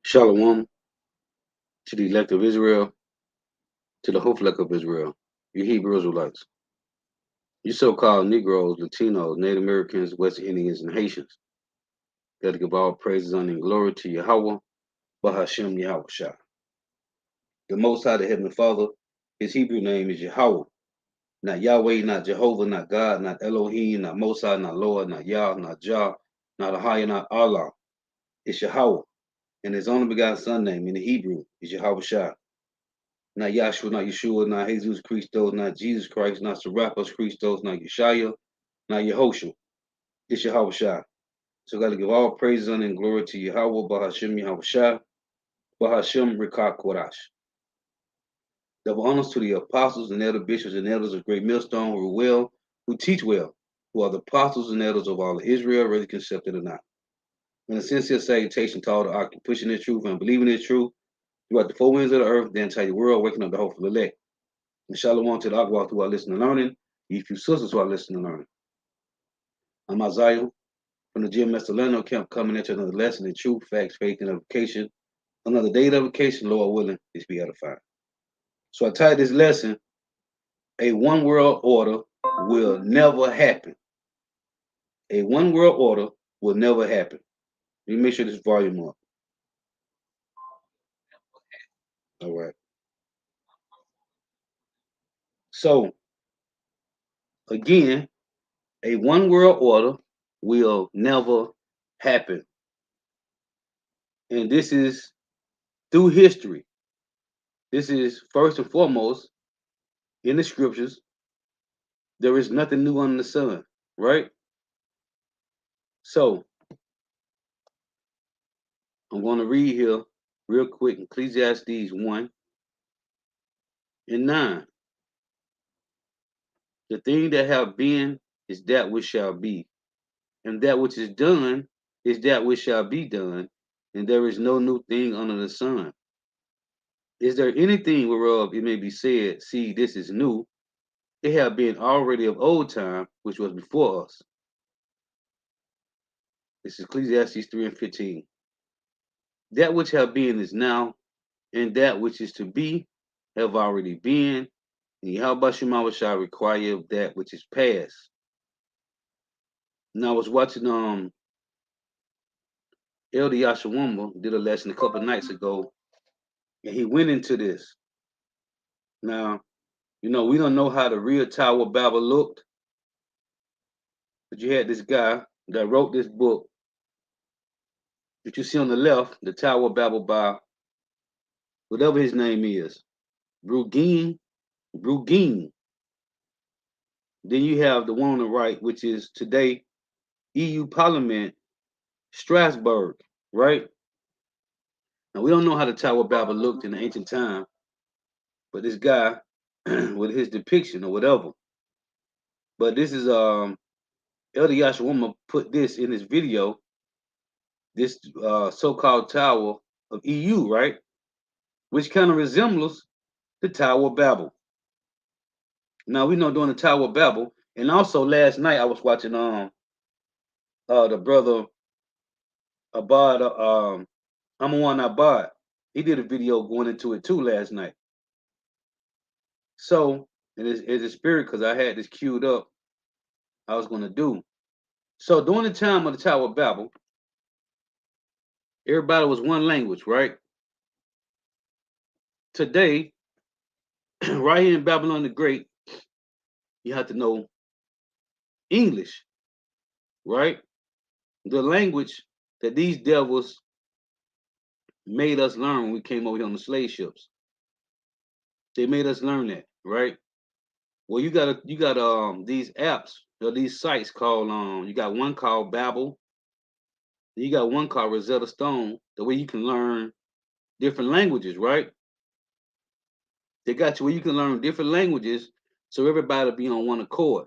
Shalom to the elect of Israel, to the hopeful elect of Israel, you Hebrew Israelites, you so-called Negroes, Latinos, Native Americans, West Indians, and Haitians. Gotta give all praises, honor, and glory to Yahweh, Bahashem Yahweh Shah. The Most High, the Heavenly Father, his Hebrew name is Yahweh. Not Yahweh, not Jehovah, not God, not Elohim, not Mosai, not Lord, not Yah, not Jah, not Ahaya, not Allah. It's Yahweh. And his only begotten son name in the Hebrew is Yahweh Shah. Not Yahshua, not Yeshua, not Jesus Christos, not Jesus Christ, not Serapis Christos, not Yeshaya, not Yehoshua. It's Yahweh Shah. So got to give all praise and glory to Yahweh, Bahashem Yahweh Shah, Bahashem Rikah Kodash. Double honors to the apostles and elder bishops and elders of Great Millstone who teach well, who are the apostles and elders of all of Israel, whether accepted or not. And a sincere salutation to all the occupants pushing the truth and believing in the truth throughout the four winds of the earth, the entire world, waking up the hopeful elect. And shalom to the Akbar who are listening and learning, you few sisters who are listening and learning. I'm Isaiah from the Gym Master Leno Camp coming into another lesson in truth, facts, faith, and edification. Another day of edification, Lord willing, is be edified. So I titled this lesson, A One World Order Will Never Happen. A one world order will never happen. Let me make sure this volume up. All right. So again, a one world order will never happen. And this is through history. This is first and foremost in the scriptures. There is nothing new under the sun, right? So I'm going to read here real quick Ecclesiastes 1 and 9. The thing that have been is that which shall be, and that which is done is that which shall be done, and there is no new thing under the sun. Is there anything whereof it may be said, see, this is new? It have been already of old time, which was before us. This is Ecclesiastes 3 and 15. That which have been is now, and that which is to be have already been, and Yahweh Shema shall require that which is past. Now I was watching Elder Yashawamba did a lesson a couple of nights ago, and he went into this. Now, we don't know how the real Tower of Babel looked, but you had this guy that wrote this book that you see on the left, the Tower of Babel by whatever his name is, Brugin. Then you have the one on the right, which is today EU Parliament, Strasbourg, right? Now we don't know how the Tower of Babel looked in the ancient time, but this guy with his depiction or whatever. But this is Elder Yashawama put this in his video, this so-called Tower of EU, right? Which kind of resembles the Tower of Babel. Now we know during the Tower of Babel, and also last night I was watching the brother Abad Amawan Abad. He did a video going into it too last night. So it's a spirit because I had this queued up. I was going to do. So during the time of the Tower of Babel, everybody was one language, right? Today, right here in Babylon the Great, you have to know English, right? The language that these devils made us learn when we came over here on the slave ships. They made us learn that, right? Well, you got these apps or these sites called you got one called Babel, you got one called Rosetta Stone, the way you can learn different languages, right? They got you where you can learn different languages so everybody be on one accord.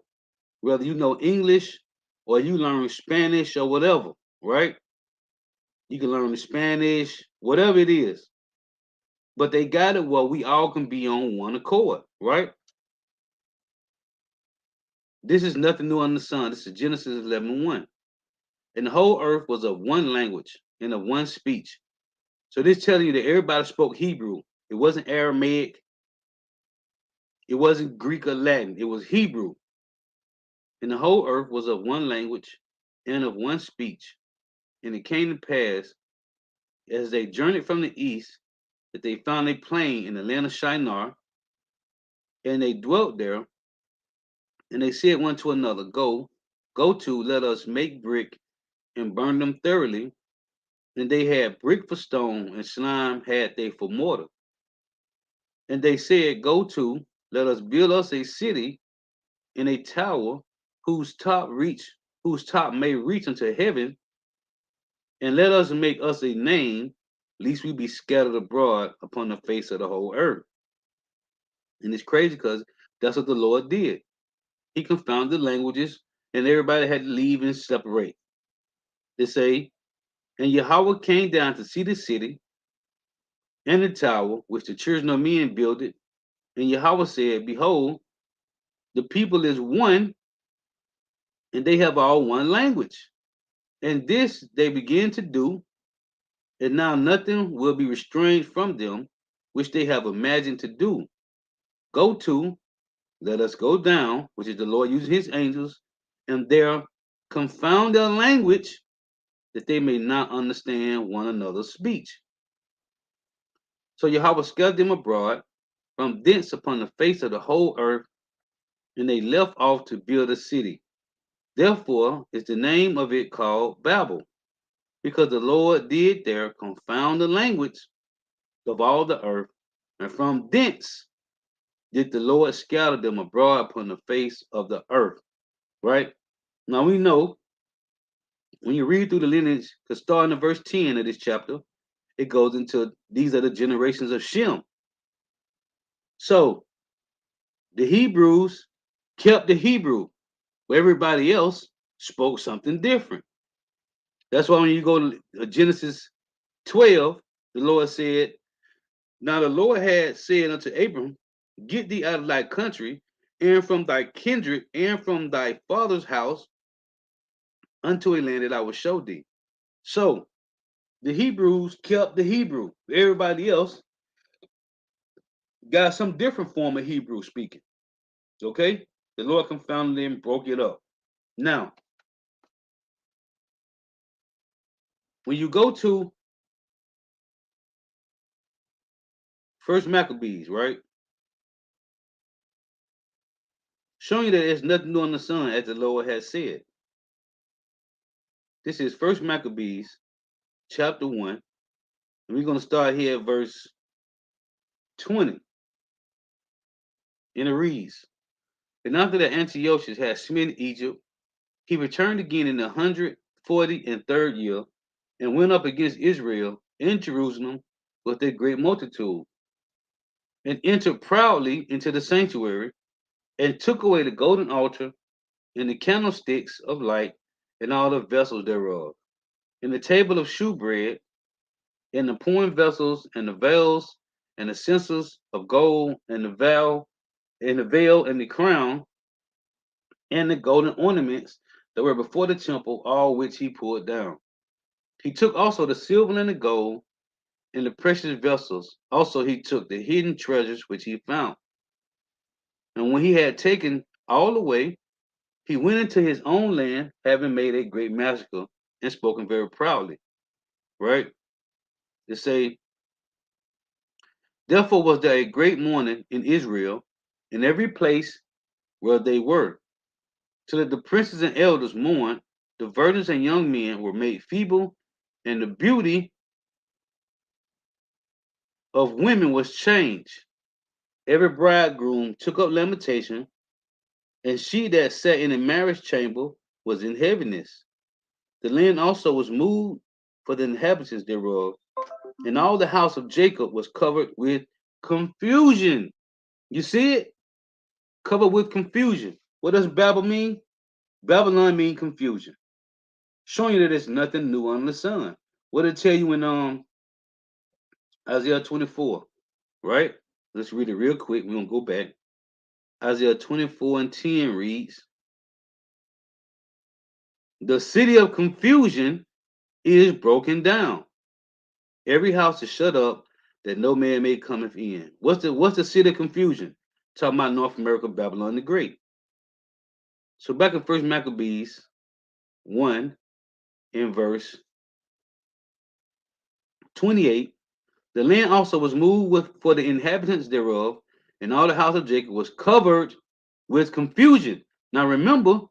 Whether you know English or you learn Spanish or whatever, right? You can learn the Spanish, whatever it is. But they got it where we all can be on one accord, right? This is nothing new under the sun. This is Genesis 11:1. And the whole earth was of one language and of one speech. So this telling you that everybody spoke Hebrew. It wasn't Aramaic. It wasn't Greek or Latin. It was Hebrew. And the whole earth was of one language and of one speech. And it came to pass, as they journeyed from the east, that they found a plain in the land of Shinar, and they dwelt there. And they said one to another, go to, let us make brick and burn them thoroughly. And they had brick for stone, and slime had they for mortar. And they said, go to, let us build us a city in a tower whose whose top may reach unto heaven, and let us make us a name, lest we be scattered abroad upon the face of the whole earth. And it's crazy because that's what the Lord did. He confounded languages, and everybody had to leave and separate. They say, and Yahweh came down to see the city and the tower which the children of men builded. And Yahweh said, behold, the people is one, and they have all one language. And this they begin to do, and now nothing will be restrained from them, which they have imagined to do. Go to, let us go down, which is the Lord using his angels, and there confound their language, that they may not understand one another's speech. So Yahweh scattered them abroad from thence upon the face of the whole earth, and they left off to build a city. Therefore is the name of it called Babel, because the Lord did there confound the language of all the earth, and from thence did the Lord scatter them abroad upon the face of the earth. Right? Now we know when you read through the lineage, because starting in verse 10 of this chapter, it goes into these are the generations of Shem. So the Hebrews kept the Hebrew, where everybody else spoke something different. That's why when you go to Genesis 12, the Lord said, now the Lord had said unto Abram, get thee out of thy country, and from thy kindred, and from thy father's house, unto a land that I will show thee. So the Hebrews kept the Hebrew. Everybody else got some different form of Hebrew speaking. Okay? The Lord confounded them, broke it up. Now, when you go to First Maccabees, right? Showing you that there's nothing new on the sun, as the Lord has said. This is First Maccabees, chapter 1. And we're going to start here at verse 20. And it reads, and after that Antiochus had smitten Egypt, he returned again in the 143rd year, and went up against Israel in Jerusalem with a great multitude, and entered proudly into the sanctuary, and took away the golden altar, and the candlesticks of light, and all the vessels thereof, and the table of shewbread, and the pouring vessels, and the veils, and the censers of gold, and the veil, and the crown, and the golden ornaments that were before the temple, all which he pulled down. He took also the silver and the gold, and the precious vessels. Also he took the hidden treasures which he found. And when he had taken all away, he went into his own land, having made a great massacre, and spoken very proudly. Right? They say, therefore was there a great mourning in Israel, in every place where they were, so that the princes and elders mourned, the virgins and young men were made feeble, and the beauty of women was changed. Every bridegroom took up lamentation, and she that sat in a marriage chamber was in heaviness. The land also was moved for the inhabitants thereof, and all the house of Jacob was covered with confusion. You see it? Covered with confusion. What does Babel mean? Babylon means confusion. Showing you that there's nothing new under the sun. What did it tell you in Isaiah 24, right? Let's read it real quick. We're going to go back. Isaiah 24 and 10 reads, the city of confusion is broken down, Every house is shut up, that no man may cometh in. What's the city of confusion? Talking about North America, Babylon the Great. So back in First Maccabees 1 in verse 28, the land also was moved with for the inhabitants thereof, and all the house of Jacob was covered with confusion. Now remember,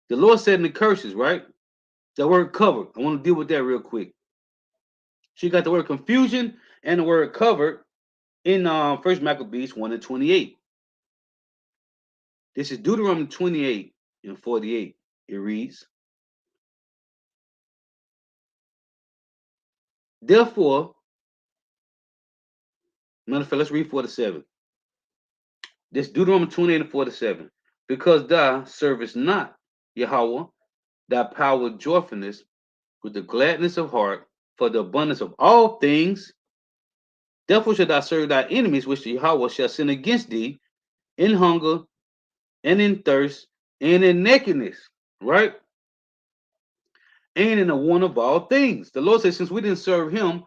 the Lord said in the curses, right? The word covered. I want to deal with that real quick. So you got the word confusion and the word covered in First Maccabees 1 and 28. This is Deuteronomy 28 and 48. It reads, therefore, matter of fact, let's read 47. This Deuteronomy 28 and 47. Because thou servest not Yahweh, thy power joyfulness with the gladness of heart for the abundance of all things. Therefore shalt thou serve thy enemies, which Yahweh shall send against thee in hunger and in thirst and in nakedness, right? And in the want of all things. The Lord says, since we didn't serve him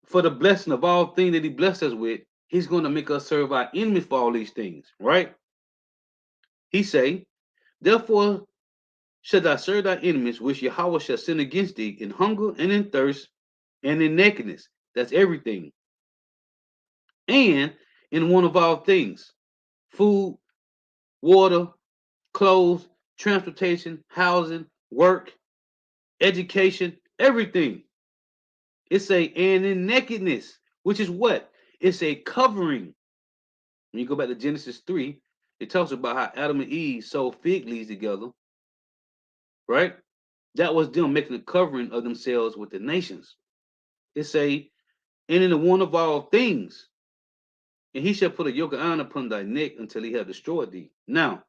for the blessing of all things that he blessed us with, he's going to make us serve our enemies for all these things, right? He say, therefore shall thou serve thy enemies, which Yahweh shall send against thee in hunger and in thirst and in nakedness. That's everything. And in want of all things, food, water, clothes, transportation, housing, work, education, everything. It's and in nakedness, which is what? It's a covering. When you go back to Genesis 3, it talks about how Adam and Eve sewed fig leaves together, right? That was them making a covering of themselves with the nations. It and in the one of all things, and he shall put a yoke of iron upon thy neck until he have destroyed thee. Now,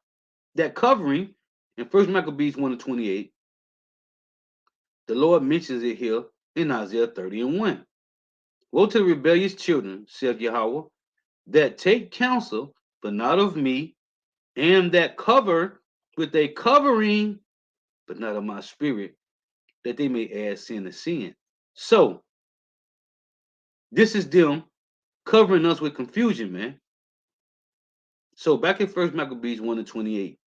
that covering in First Maccabees 1 and 28, the Lord mentions it here in Isaiah 30 and 1. Woe to the rebellious children, saith Yahweh, that take counsel, but not of me, and that cover with a covering, but not of my spirit, that they may add sin to sin. So, this is them covering us with confusion, man. So, back in First Maccabees 1 and 28,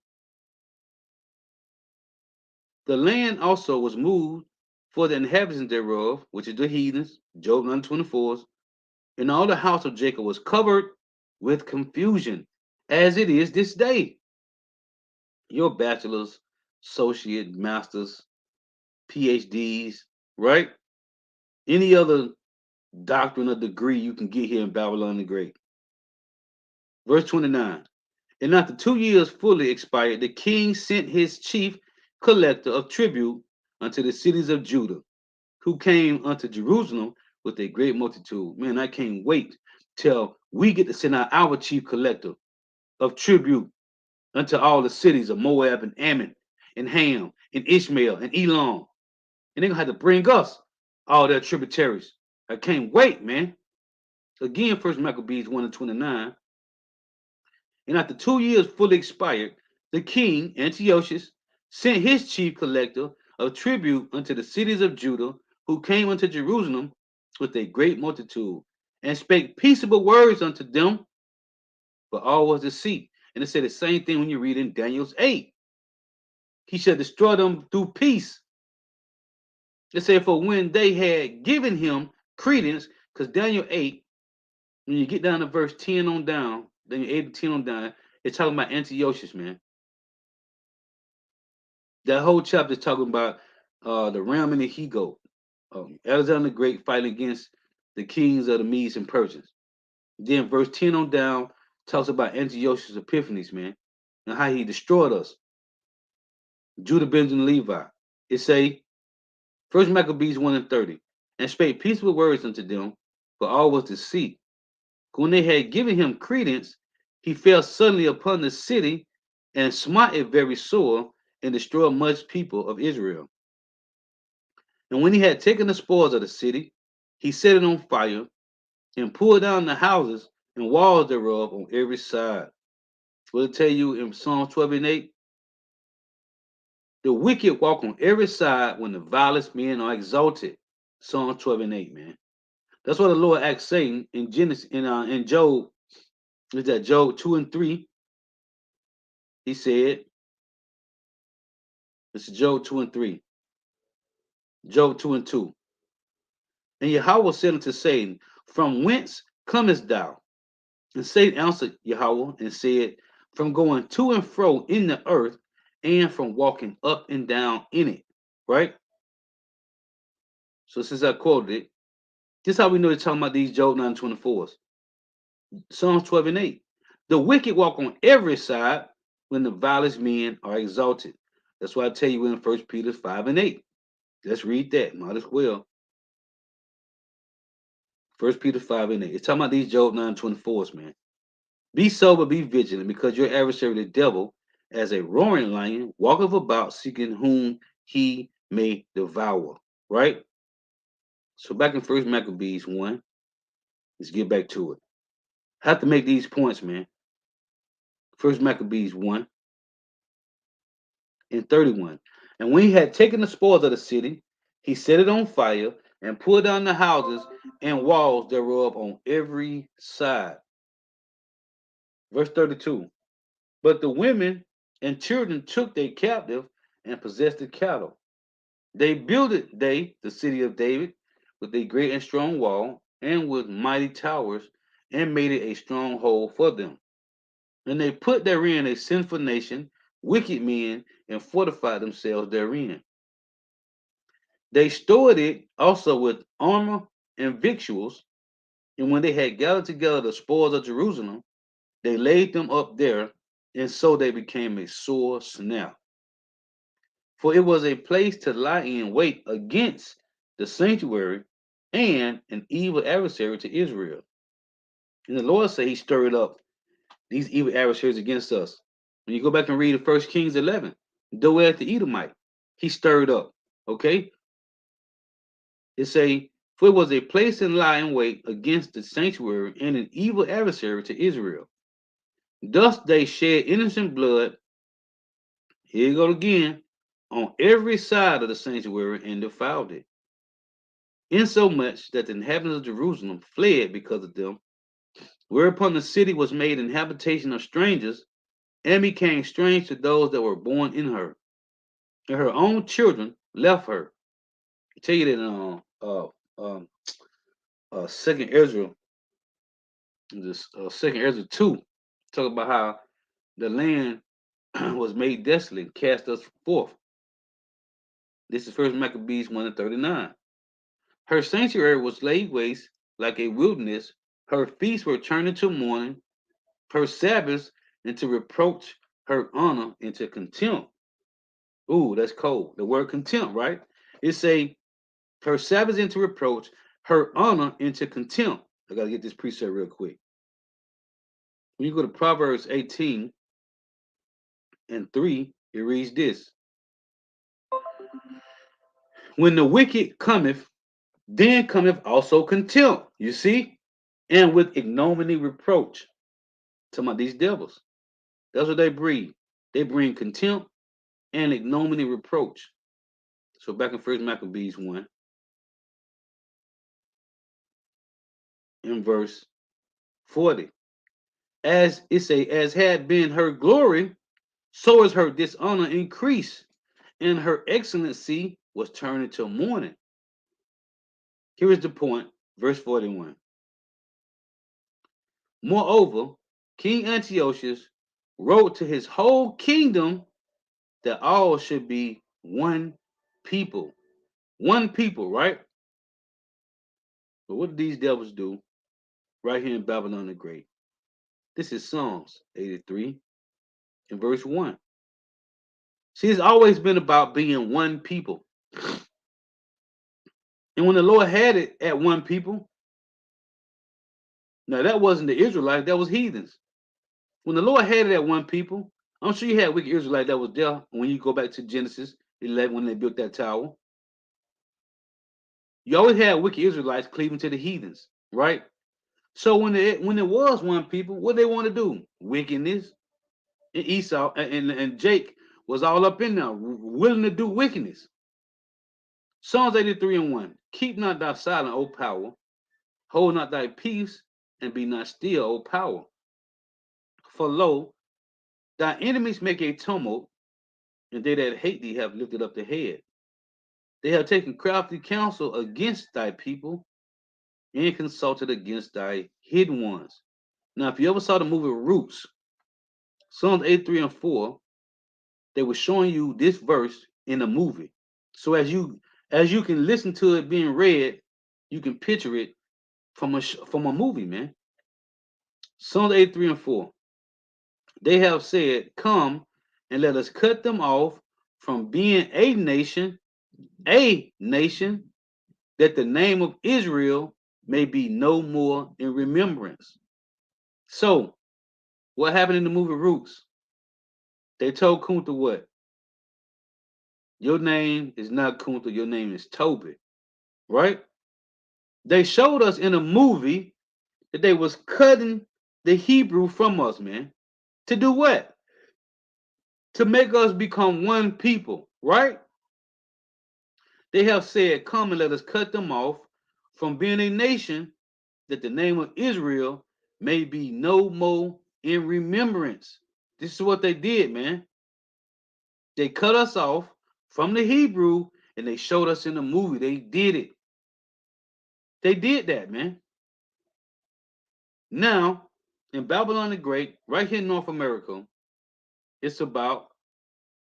the land also was moved for the inhabitants thereof, which is the heathens, Job 9:24, and all the house of Jacob was covered with confusion, as it is this day. Your bachelor's, associate, masters, PhDs, right? Any other doctrine or degree you can get here in Babylon the Great. Verse 29. And after 2 years fully expired, the king sent his chief collector of tribute unto the cities of Judah, who came unto Jerusalem with a great multitude. Man, I can't wait till we get to send out our chief collector of tribute unto all the cities of Moab and Ammon and Ham and Ishmael and Elam. And they're going to have to bring us all their tributaries. I can't wait, man. Again, First Maccabees 1 and 29. And after 2 years fully expired, the king, Antiochus, sent his chief collector of tribute unto the cities of Judah, who came unto Jerusalem with a great multitude, and spake peaceable words unto them, but all was deceit. And it said the same thing when you read in Daniel's 8. He shall destroy them through peace. It said, for when they had given him credence, because Daniel 8, when you get down to verse 10 on down, then 8 to 10 on down, it's talking about Antiochus, man. That whole chapter is talking about the ram and the he goat. Alexander the Great fighting against the kings of the Medes and Persians. Then verse 10 on down talks about Antiochus Epiphanes, man, and how he destroyed us. Judah, Benjamin, Levi. It say, First Maccabees 1 and 30, and spake peaceable words unto them, but all was deceit. When they had given him credence, he fell suddenly upon the city and smote it very sore and destroyed much people of Israel. And when he had taken the spoils of the city, he set it on fire and pulled down the houses and walls thereof on every side. Will it tell you in Psalm 12 and 8? The wicked walk on every side when the vilest men are exalted. Psalm 12 and 8, man. That's what the Lord asked Satan in Genesis in Job. Is that Job 2 and 3? He said, this is Job 2 and 3. Job 2 and 2. And Yahweh said unto Satan, from whence comest thou? And Satan answered Yahweh and said, from going to and fro in the earth, and from walking up and down in it. Right? So since I quoted it, this is how we know they're talking about these Job 9:24s. Psalms 12 and 8. The wicked walk on every side when the vilest men are exalted. That's why I tell you in 1 Peter 5 and 8. Let's read that. Might as well. 1 Peter 5 and 8. It's talking about these Job 9:24s, man. Be sober, be vigilant, because your adversary, the devil, as a roaring lion, walketh about seeking whom he may devour. Right? So back in 1 Maccabees 1, let's get back to it. Have to make these points, man. 1 Maccabees 1 and 31. And when he had taken the spoils of the city, he set it on fire and pulled down the houses and walls thereof on every side. Verse 32. But the women and children took they captive and possessed the cattle. They builded the city of David with a great and strong wall and with mighty towers, and made it a stronghold for them. And they put therein a sinful nation, wicked men, and fortified themselves therein. They stored it also with armor and victuals, and when they had gathered together the spoils of Jerusalem, they laid them up there, and so they became a sore snare. For it was a place to lie in wait against the sanctuary and an evil adversary to Israel. And the Lord said he stirred up these evil adversaries against us. When you go back and read 1 Kings 11, Doeg the Edomite, he stirred up. Okay? It say, for it was a place in lie in wait against the sanctuary and an evil adversary to Israel. Thus they shed innocent blood, here you go again, on every side of the sanctuary and defiled it. Insomuch that the inhabitants of Jerusalem fled because of them, whereupon the city was made an habitation of strangers, and became strange to those that were born in her. And her own children left her. I tell you that in Second Ezra, this Second Ezra 2, talk about how the land was made desolate, cast us forth. This is First Maccabees 1 and 39. Her sanctuary was laid waste like a wilderness. Her feasts were turned into mourning, her Sabbaths into reproach, her honor into contempt. Ooh, that's cold. The word contempt, right? It say her Sabbaths into reproach, her honor into contempt. I gotta get this precept real quick. When you go to Proverbs 18 and 3, it reads this. When the wicked cometh, then cometh also contempt. You see? And with ignominy reproach. Talking about these devils. That's what they breed. They bring contempt and ignominy reproach. So back in First Maccabees 1, in verse 40. As it say, as had been her glory, so is her dishonor increased, and her excellency was turned into mourning. Here is the point, verse 41. Moreover, King Antiochus wrote to his whole kingdom that all should be one people. One people, right? But what did these devils do right here in Babylon the Great? This is Psalms 83 and verse 1. See, it's always been about being one people. And when the Lord had it at one people, now that wasn't the Israelites, that was heathens. When the Lord had it at one people, I'm sure you had wicked Israelite that was there when you go back to Genesis 11 when they built that tower. You always had wicked Israelites cleaving to the heathens, right? So when it was one people, what they want to do? Wickedness. And Esau and Jake was all up in there, willing to do wickedness. Psalms 83 and 1. Keep not thy silent, O power. Hold not thy peace, and be not still, O power. For lo, thy enemies make a tumult, and they that hate thee have lifted up the head. They have taken crafty counsel against thy people, and consulted against thy hidden ones. Now, if you ever saw the movie Roots, Psalms 8, 3, and 4, they were showing you this verse in the movie. So as you can listen to it being read, you can picture it from a movie, man. Psalms 8, 3, and 4. They have said, come and let us cut them off from being a nation, that the name of Israel may be no more in remembrance. So, what happened in the movie Roots? They told Kunta what? Your name is not Kunta, your name is Toby, right? They showed us in a movie that they was cutting the Hebrew from us, man. To do what? To make us become one people, right? They have said, come and let us cut them off from being a nation, that the name of Israel may be no more in remembrance. This is what they did, man. They cut us off from the Hebrew and they showed us in the movie. They did it. They did that, man. Now, in Babylon the Great, right here in North America, it's about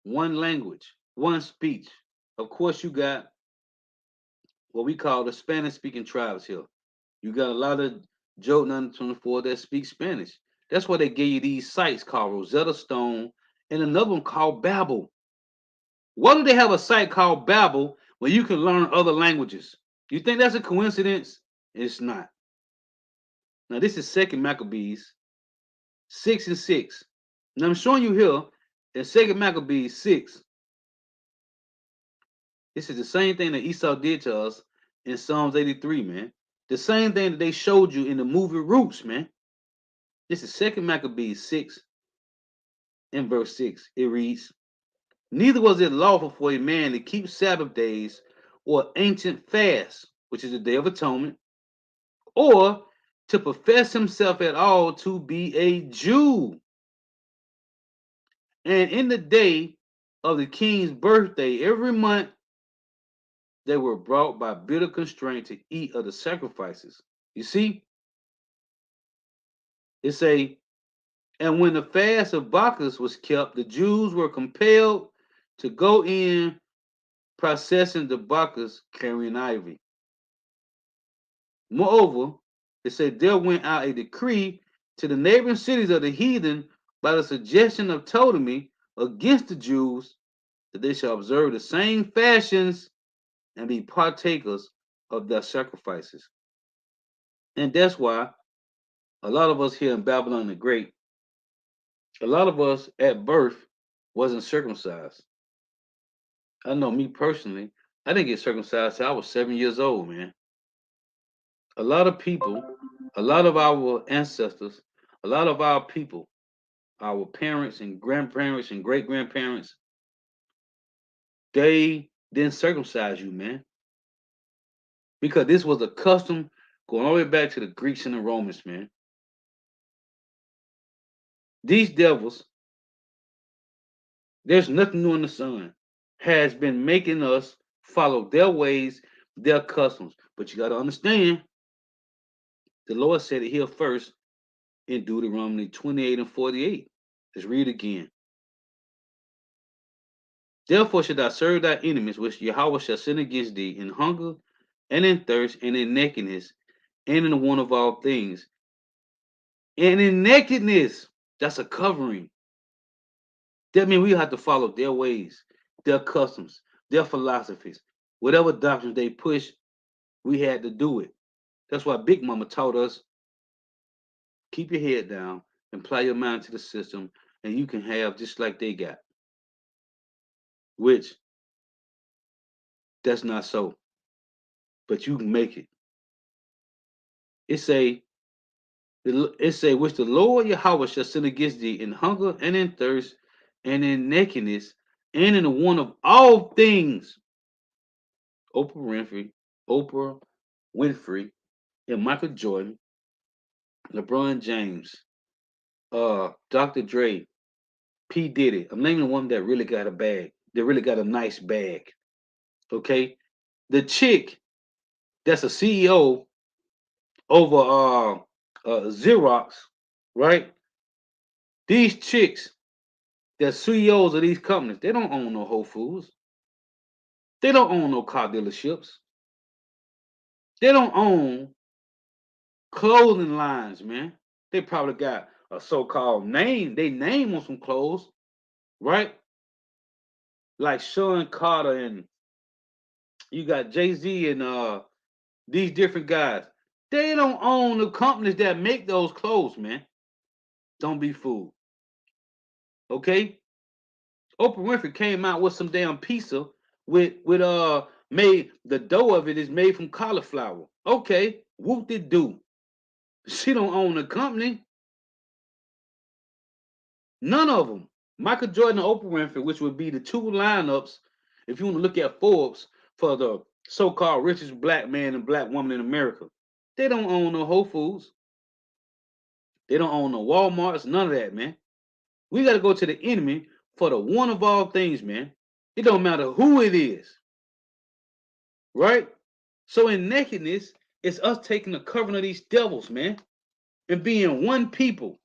one language, one speech. Of course, you got what we call the Spanish speaking tribes here. You got a lot of Joe 924 that speak Spanish. That's why they gave you these sites called Rosetta Stone and another one called Babel. Why do they have a site called Babel where you can learn other languages? You think that's a coincidence? It's not. Now, this is Second Maccabees 6 and 6. Now, I'm showing you here in Second Maccabees 6. This is the same thing that Esau did to us in Psalms 83, man. The same thing that they showed you in the movie Roots, man. This is Second Maccabees 6 and verse 6. It reads, neither was it lawful for a man to keep Sabbath days or ancient fasts, which is the Day of Atonement, or to profess himself at all to be a Jew. And in the day of the king's birthday, every month they were brought by bitter constraint to eat of the sacrifices. You see, it say, and when the fast of Bacchus was kept, the Jews were compelled to go in processing the Bacchus carrying ivy. Moreover, it said there went out a decree to the neighboring cities of the heathen by the suggestion of Ptolemy against the Jews, that they shall observe the same fashions and be partakers of their sacrifices. And that's why a lot of us here in Babylon the Great, a lot of us at birth wasn't circumcised. I know me personally, I didn't get circumcised till I was 7 years old, man. A lot of people, a lot of our ancestors, a lot of our people, our parents and grandparents and great grandparents, they didn't circumcise you, man, because this was a custom going all the way back to the Greeks and the Romans, man. These devils, there's nothing new in the sun, has been making us follow their ways, their customs. But you got to understand, the Lord said it here first in Deuteronomy 28 and 48. Let's read again. Therefore should thou serve thy enemies, which Yahweh shall send against thee, in hunger and in thirst and in nakedness and in the want of all things. And in nakedness, that's a covering. That means we have to follow their ways, their customs, their philosophies. Whatever doctrines they push, we had to do it. That's why Big Mama taught us, keep your head down and apply your mind to the system, and you can have just like they got. Which, that's not so. But you can make it. It say, which the Lord Yahweh shall send against thee in hunger and in thirst and in nakedness and in the want of all things. Oprah Winfrey, Oprah Winfrey, and Michael Jordan, LeBron James, Dr. Dre, P. Diddy. I'm naming one that really got a bag. That really got a nice bag. Okay. The chick that's a CEO over Xerox, right? These chicks that CEOs of these companies, they don't own no Whole Foods. They don't own no car dealerships. They don't own clothing lines, man. They probably got a so-called name. They name on some clothes, right? Like Sean Carter and you got Jay-Z and these different guys. They don't own the companies that make those clothes, man. Don't be fooled. Okay? Oprah Winfrey came out with some damn pizza with made the dough of it is made from cauliflower. Okay, whoop de do. She don't own the company. None of them. Michael Jordan and Oprah Winfrey, which would be the two lineups, if you want to look at Forbes for the so-called richest black man and black woman in America. They don't own no Whole Foods. They don't own no Walmarts. None of that, man. We got to go to the enemy for the one of all things, man. It don't matter who it is, right? So in nakedness, it's us taking the covering of these devils, man, and being one people.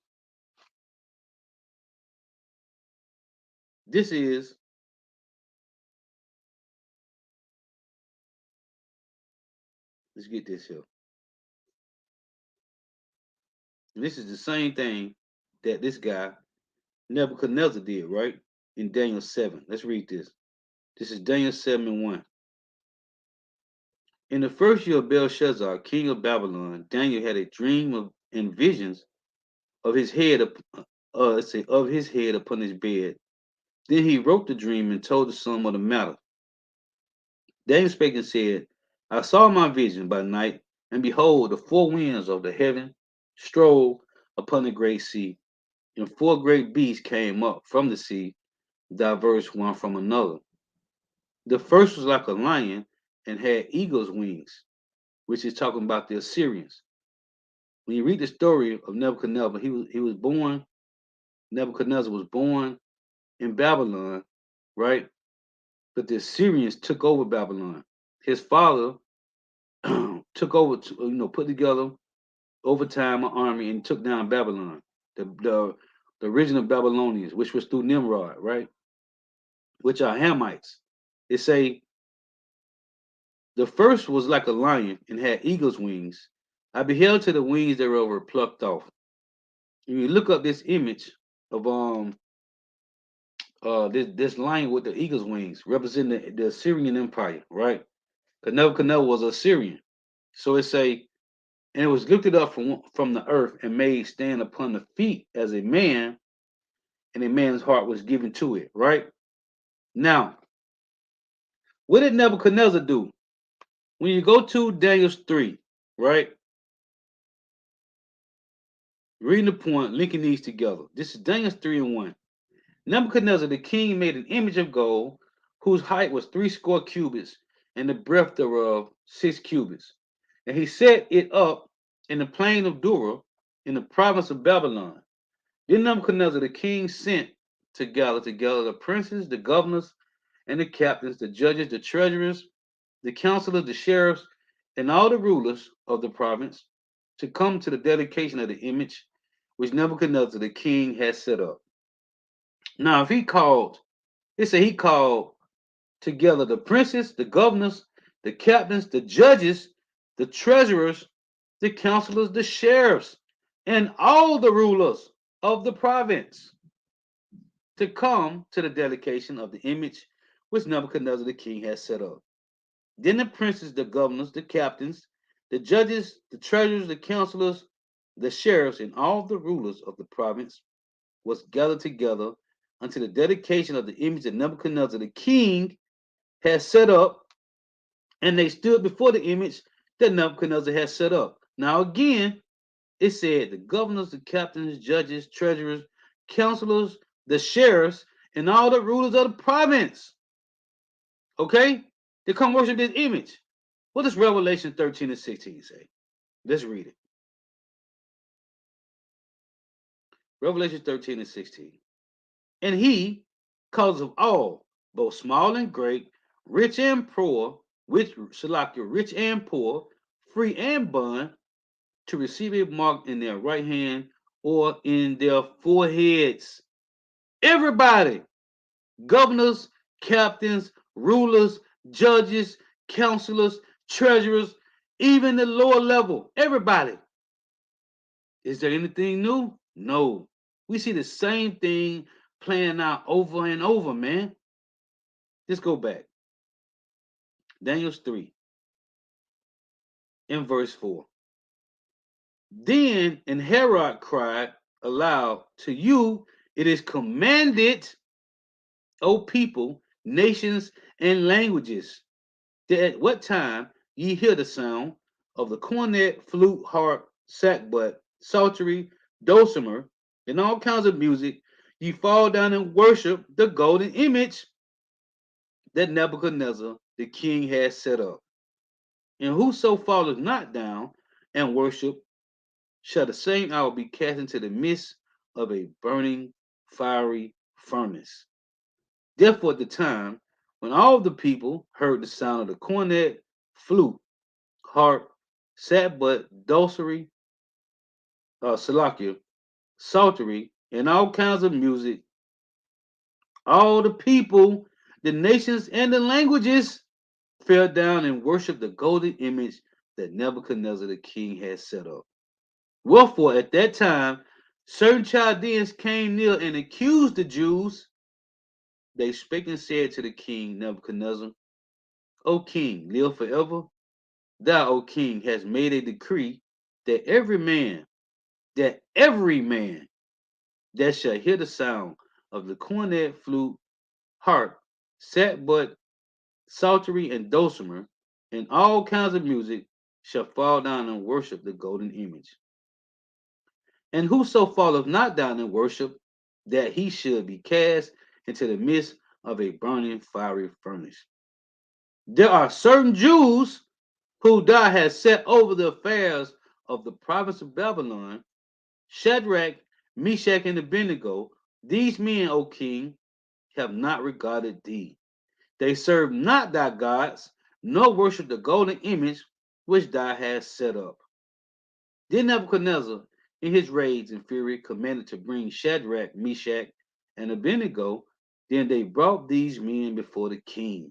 This is let's get this here. And this is the same thing that this guy Nebuchadnezzar did, right? In Daniel 7. Let's read this. This is Daniel 7 and 1. In the first year of Belshazzar, king of Babylon, Daniel had a dream of and visions of his head let's say of his head upon his bed. Then he wrote the dream and told the sum of the matter. Daniel spake and said, I saw my vision by night, and behold, the four winds of the heaven strode upon the great sea, and four great beasts came up from the sea, diverse one from another. The first was like a lion and had eagle's wings, which is talking about the Assyrians. When you read the story of Nebuchadnezzar, he was born. Nebuchadnezzar was born in Babylon, right? But the Assyrians took over Babylon. His father took over, put together over time an army and took down Babylon, the original Babylonians, which was through Nimrod, right? Which are Hamites. They say the first was like a lion and had eagle's wings. I beheld till the wings thereof were plucked off. When you look up this image of this lion with the eagle's wings, representing the Assyrian Empire, right? Because Nebuchadnezzar was Assyrian. So it say, and it was lifted up from the earth and made stand upon the feet as a man, and a man's heart was given to it, right? Now, what did Nebuchadnezzar do? When you go to Daniel's 3, right? Reading the point, linking these together. This is Daniel's 3 and 1. Nebuchadnezzar the king made an image of gold, whose height was 60 cubits, and the breadth thereof 6 cubits. And he set it up in the plain of Dura, in the province of Babylon. Then Nebuchadnezzar the king sent together the princes, the governors, and the captains, the judges, the treasurers, the counselors, the sheriffs, and all the rulers of the province to come to the dedication of the image which Nebuchadnezzar the king had set up. Now, if he called together the princes, the governors, the captains, the judges, the treasurers, the counselors, the sheriffs, and all the rulers of the province to come to the dedication of the image which Nebuchadnezzar the king had set up. Then the princes, the governors, the captains, the judges, the treasurers, the counselors, the sheriffs, and all the rulers of the province was gathered together unto the dedication of the image that Nebuchadnezzar the king had set up, and they stood before the image that Nebuchadnezzar had set up. Now again, it said the governors, the captains, judges, treasurers, counselors, the sheriffs, and all the rulers of the province. Okay? They come worship this image. What does Revelation 13 and 16 say? Let's read it. Revelation 13 and 16. And he, cause of all, both small and great, rich and poor, rich and poor, free and bond, to receive a mark in their right hand or in their foreheads. Everybody, governors, captains, rulers, judges, counselors, treasurers, even the lower level, everybody. Is there anything new? No. We see the same thing playing out over and over, man. Let's go back. Daniel's 3 in verse 4. Then and Herod cried aloud, to you it is commanded, O people, nations, and languages, that at what time ye hear the sound of the cornet, flute, harp, sackbut, psaltery, dulcimer, and all kinds of music, ye fall down and worship the golden image that Nebuchadnezzar the king has set up. And whoso falleth not down and worship shall the same hour be cast into the midst of a burning fiery furnace. Therefore, at the time when all the people heard the sound of the cornet, flute, harp, sackbut, dulcery, salakia, psaltery, and all kinds of music, all the people, the nations, and the languages fell down and worshiped the golden image that Nebuchadnezzar the king had set up. Wherefore, at that time, certain Chaldeans came near and accused the Jews. They spake and said to the king Nebuchadnezzar, O king, live forever. Thou, O king, hast made a decree that every man that shall hear the sound of the cornet, flute, harp, sackbut, psaltery, and dulcimer, and all kinds of music, shall fall down and worship the golden image. And whoso falleth not down and worship, that he should be cast into the midst of a burning fiery furnace. There are certain Jews who thou hast set over the affairs of the province of Babylon, Shadrach, Meshach, and Abednego. These men, O king, have not regarded thee. They serve not thy gods, nor worship the golden image which thou hast set up. Then Nebuchadnezzar, in his rage and fury, commanded to bring Shadrach, Meshach, and Abednego. Then they brought these men before the king.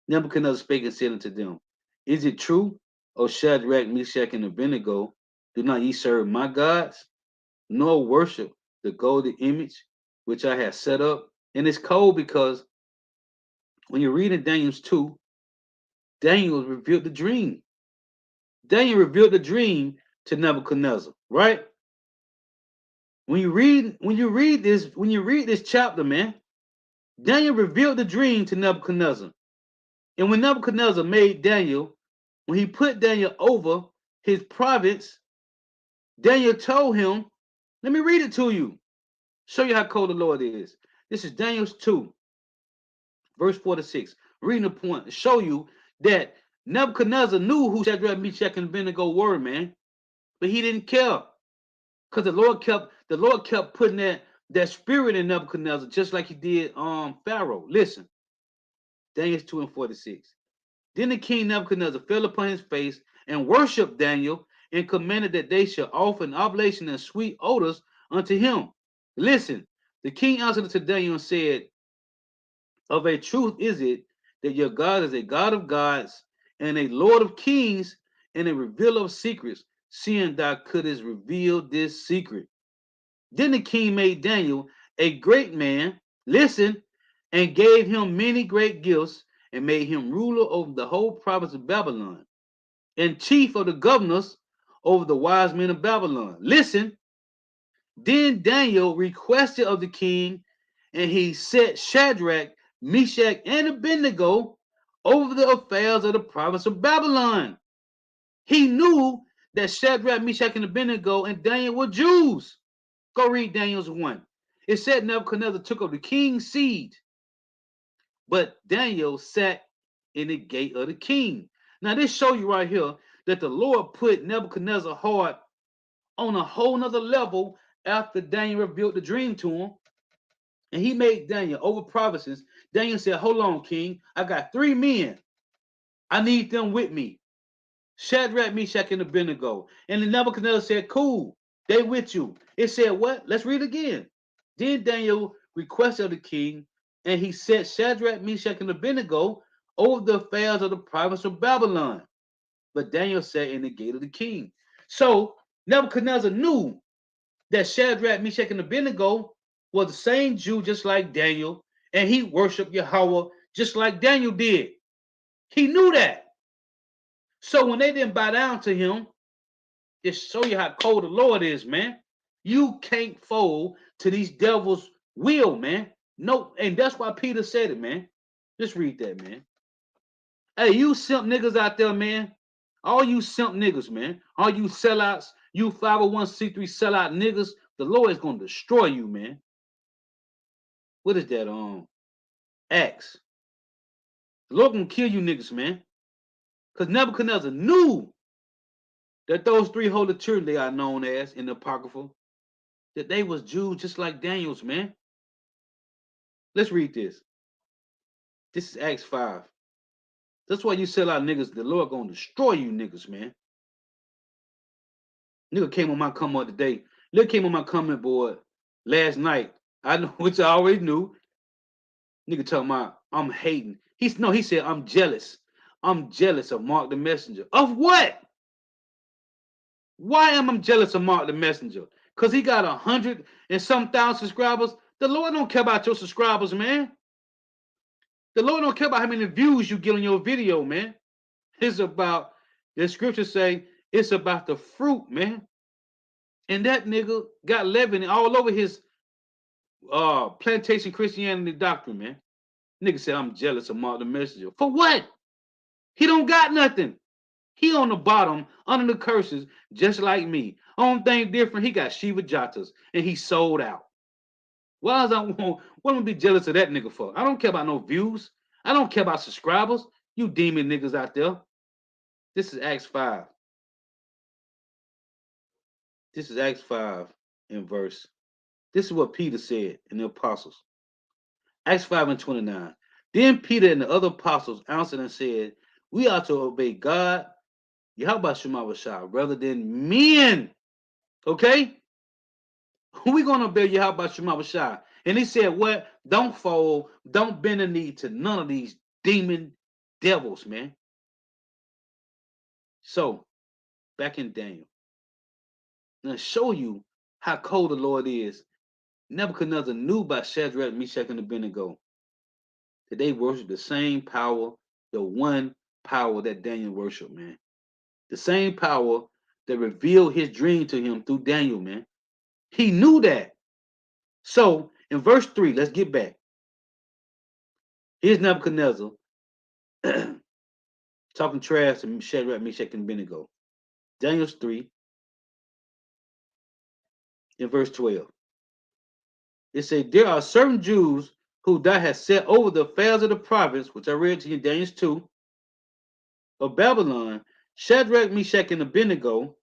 Nebuchadnezzar spake and said unto them, Is it true, O Shadrach, Meshach, and Abednego, do not ye serve my gods, nor worship the golden image which I have set up? And it's cold because when you read in Daniel 2, Daniel revealed the dream. Daniel revealed the dream to Nebuchadnezzar, right? When you read this chapter, man, Daniel revealed the dream to Nebuchadnezzar. And when Nebuchadnezzar made Daniel, when he put Daniel over his province, Daniel told him, let me read it to you. Show you how cold the Lord is. This is Daniel 2, verse 4 to 6. Reading the point, show you that Nebuchadnezzar knew who Shadrach, Meshach, and Abednego were, man. But he didn't care. Because the Lord kept putting that spirit in Nebuchadnezzar, just like he did Pharaoh. Listen, Daniel 2 and 46. Then the king Nebuchadnezzar fell upon his face and worshipped Daniel and commanded that they should offer an oblation and sweet odors unto him. Listen, the king answered to Daniel and said, Of a truth is it that your God is a God of gods and a Lord of kings and a revealer of secrets, seeing thou couldst reveal this secret. Then the king made Daniel a great man, listen, and gave him many great gifts, and made him ruler over the whole province of Babylon, and chief of the governors over the wise men of Babylon. Listen, then Daniel requested of the king, and he set Shadrach, Meshach, and Abednego over the affairs of the province of Babylon. He knew that Shadrach, Meshach, and Abednego and Daniel were Jews. Go read Daniel's 1. It said Nebuchadnezzar took up the king's seat, but Daniel sat in the gate of the king. Now this show you right here that the Lord put Nebuchadnezzar's heart on a whole nother level after Daniel revealed the dream to him. And he made Daniel over provinces. Daniel said, hold on, king. I got 3 men. I need them with me. Shadrach, Meshach, and Abednego. And the Nebuchadnezzar said, cool. They with you. It said what? Let's read again. Then Daniel requested of the king, and he set Shadrach, Meshach, and Abednego over the affairs of the province of Babylon. But Daniel sat in the gate of the king. So Nebuchadnezzar knew that Shadrach, Meshach, and Abednego was the same Jew just like Daniel, and he worshiped Yahweh just like Daniel did. He knew that. So when they didn't bow down to him, just show you how cold the Lord is, man. You can't fold to these devils' will, man. No, and that's why Peter said it, man. Just read that, man. Hey, you simp niggas out there, man. All you simp niggas, man. All you sellouts, you 501c3 sellout niggas, the Lord is gonna destroy you, man. What is that? Acts. The Lord gonna kill you niggas, man. Because Nebuchadnezzar knew that those 3 holy children they are known as in the Apocrypha, that they was Jews just like Daniel's, man. Let's read this. This is Acts 5. That's why you sell out niggas, the Lord gonna destroy you niggas, man. Nigga came on my comment today. Nigga came on my comment board last night. I know, which I already knew. Nigga talking about I'm hating. He said I'm jealous. I'm jealous of Mark the Messenger. Of what? Why am I jealous of Mark the Messenger? Because he got 100 and some thousand subscribers. The Lord don't care about your subscribers, man. The Lord don't care about how many views you get on your video, man. It's about, the scriptures say, it's about the fruit, man. And that nigga got leaven all over his plantation Christianity doctrine, man. Nigga said, I'm jealous of Mark the Messenger. For what? He don't got nothing. He on the bottom, under the curses, just like me. Only thing different, he got Shiva Jatas, and he sold out. Why is what am I be jealous of that nigga for? I don't care about no views. I don't care about subscribers. You demon niggas out there. This is Acts 5. This is Acts 5 in verse. This is what Peter said in the apostles. Acts 5 and 29. Then Peter and the other apostles answered and said, we ought to obey God, Yahweh Shema Shah, rather than men. Okay? We're going to obey Yahweh Shema Shah. And he said, what? Don't fold, don't bend the knee to none of these demon devils, man. So, back in Daniel. Now, show you how cold the Lord is. Nebuchadnezzar knew by Shadrach, Meshach, and Abednego that they worship the same power, the one power that Daniel worshiped, man. The same power that revealed his dream to him through Daniel, man. He knew that. So in verse 3, let's get back. Here's Nebuchadnezzar talking trash to Shadrach, Meshach, and Abednego. Daniel's 3 in verse 12. It says, there are certain Jews who thou hast set over the affairs of the province, which I read to you in Daniel 2, of Babylon, Shadrach, Meshach, and Abednego.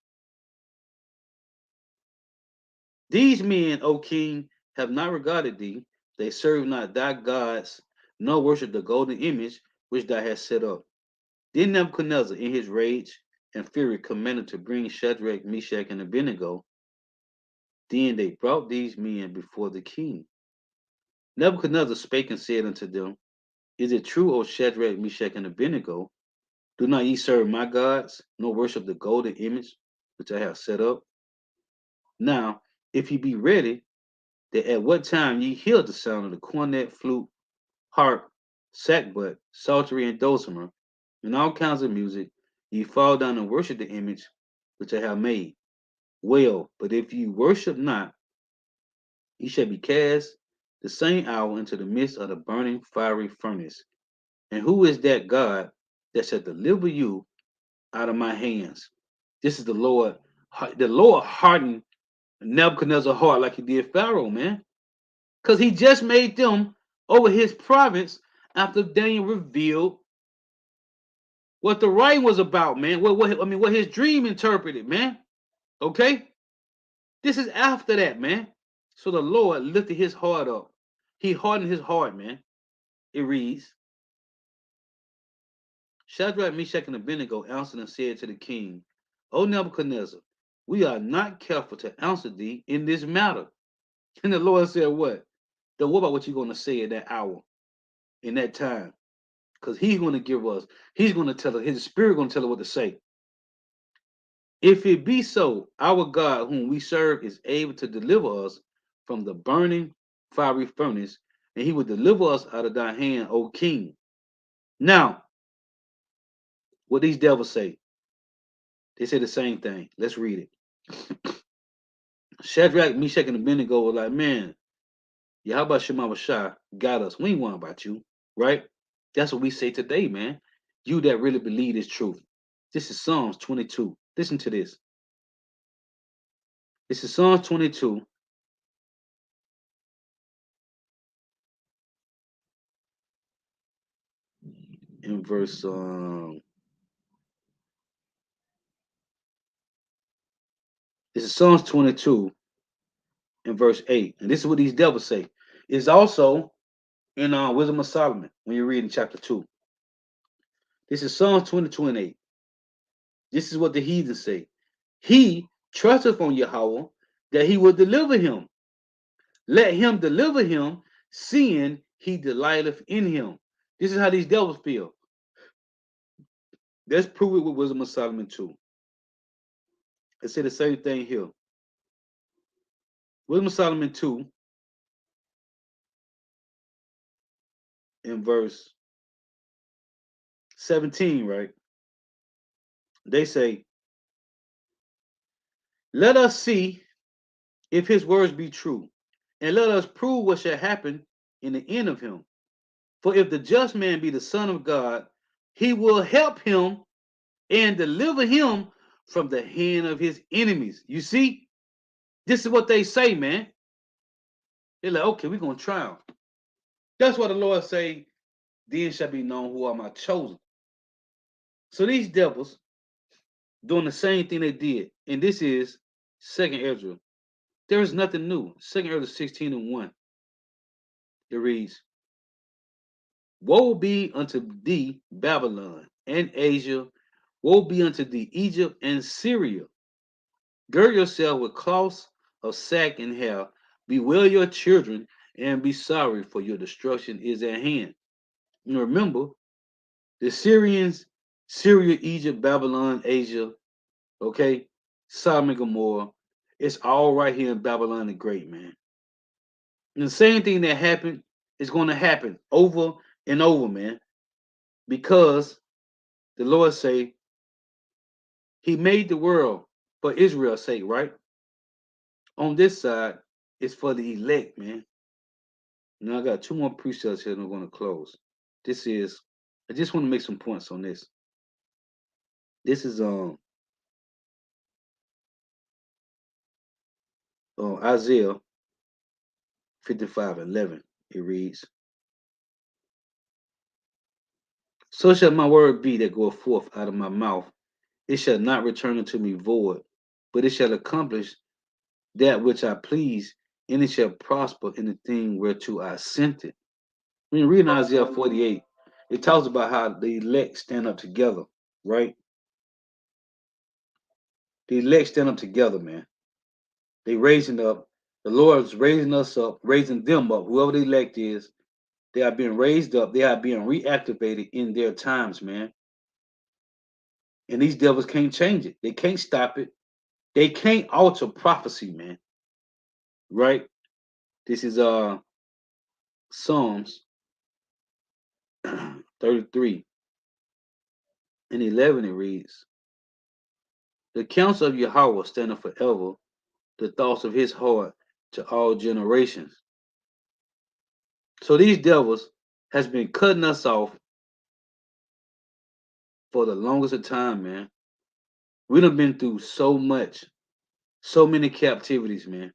These men, O king, have not regarded thee. They serve not thy gods, nor worship the golden image which thou hast set up. Then Nebuchadnezzar, in his rage and fury, commanded to bring Shadrach, Meshach, and Abednego. Then they brought these men before the king. Nebuchadnezzar spake and said unto them, is it true, O Shadrach, Meshach, and Abednego? Do not ye serve my gods, nor worship the golden image which I have set up? Now, if ye be ready, that at what time ye hear the sound of the cornet, flute, harp, sackbut, psaltery, and dulcimer, and all kinds of music, ye fall down and worship the image which I have made. Well, but if ye worship not, ye shall be cast the same hour into the midst of the burning fiery furnace. And who is that God that shall deliver you out of my hands? This is the Lord. The Lord hardened Nebuchadnezzar's heart like he did Pharaoh, man. Because he just made them over his province after Daniel revealed what the writing was about, man. What his dream interpreted, man. Okay? This is after that, man. So the Lord lifted his heart up. He hardened his heart, man. It reads, Shadrach, Meshach, and Abednego answered and said to the king, O Nebuchadnezzar, we are not careful to answer thee in this matter. And the Lord said, what? Then what about what you're going to say in that hour, in that time? Because he's going to give us, he's going to tell us, his spirit going to tell us what to say. If it be so, our God, whom we serve, is able to deliver us from the burning fiery furnace, and he will deliver us out of thy hand, O king. Now, what these devils say, they say the same thing. Let's read it. Shadrach, Meshach, and Abednego were like, man, Yahweh Shema Shah got us. We ain't worrying about you, right? That's what we say today, man. You that really believe this truth. This is Psalms 22. Listen to this. This is Psalms 22. In verse this is Psalms 22 in verse 8. And this is what these devils say. It's also in Wisdom of Solomon when you read in chapter 2. This is Psalms 22 and 8. This is what the heathens say. He trusteth on Yahweh that he will deliver him. Let him deliver him, seeing he delighteth in him. This is how these devils feel. Let's prove it with Wisdom of Solomon 2. Let's say the same thing here. Wisdom of Solomon 2 in verse 17, right? They say, let us see if his words be true, and let us prove what shall happen in the end of him. For if the just man be the Son of God, he will help him and deliver him from the hand of his enemies. You see, this is what they say, man. They're like, okay, we're going to try him. That's what the Lord say, then shall be known who are my chosen. So these devils doing the same thing they did. And this is 2nd Ezra. There is nothing new. 2nd Ezra 16 and 1. It reads, woe be unto thee, Babylon, and Asia. Woe be unto thee, Egypt and Syria. Gird yourself with cloths of sack and hair. Bewail your children and be sorry, for your destruction is at hand. And remember, the Syrians, Syria, Egypt, Babylon, Asia, okay, Sodom and Gomorrah, it's all right here in Babylon the Great, man. And the same thing that happened is going to happen over and over, man, because the Lord say he made the world for Israel's sake, right? On this side, it's for the elect, man. Now I got two more precepts here and I'm going to close. This is, I just want to make some points on this. This is Isaiah 55:11. It reads, so shall my word be that goeth forth out of my mouth. It shall not return unto me void, but it shall accomplish that which I please, and it shall prosper in the thing whereto I sent it. When you read Isaiah 48, it talks about how the elect stand up together, right? The elect stand up together, man. They raising up. The Lord's raising us up, raising them up. Whoever the elect is, they are being raised up. They are being reactivated in their times, man. And these devils can't change it. They can't stop it. They can't alter prophecy, man. Right? This is Psalms 33 and 11. It reads, the counsel of Yahweh standeth forever, the thoughts of his heart to all generations. So these devils has been cutting us off for the longest of time, man. We done been through so much, so many captivities, man.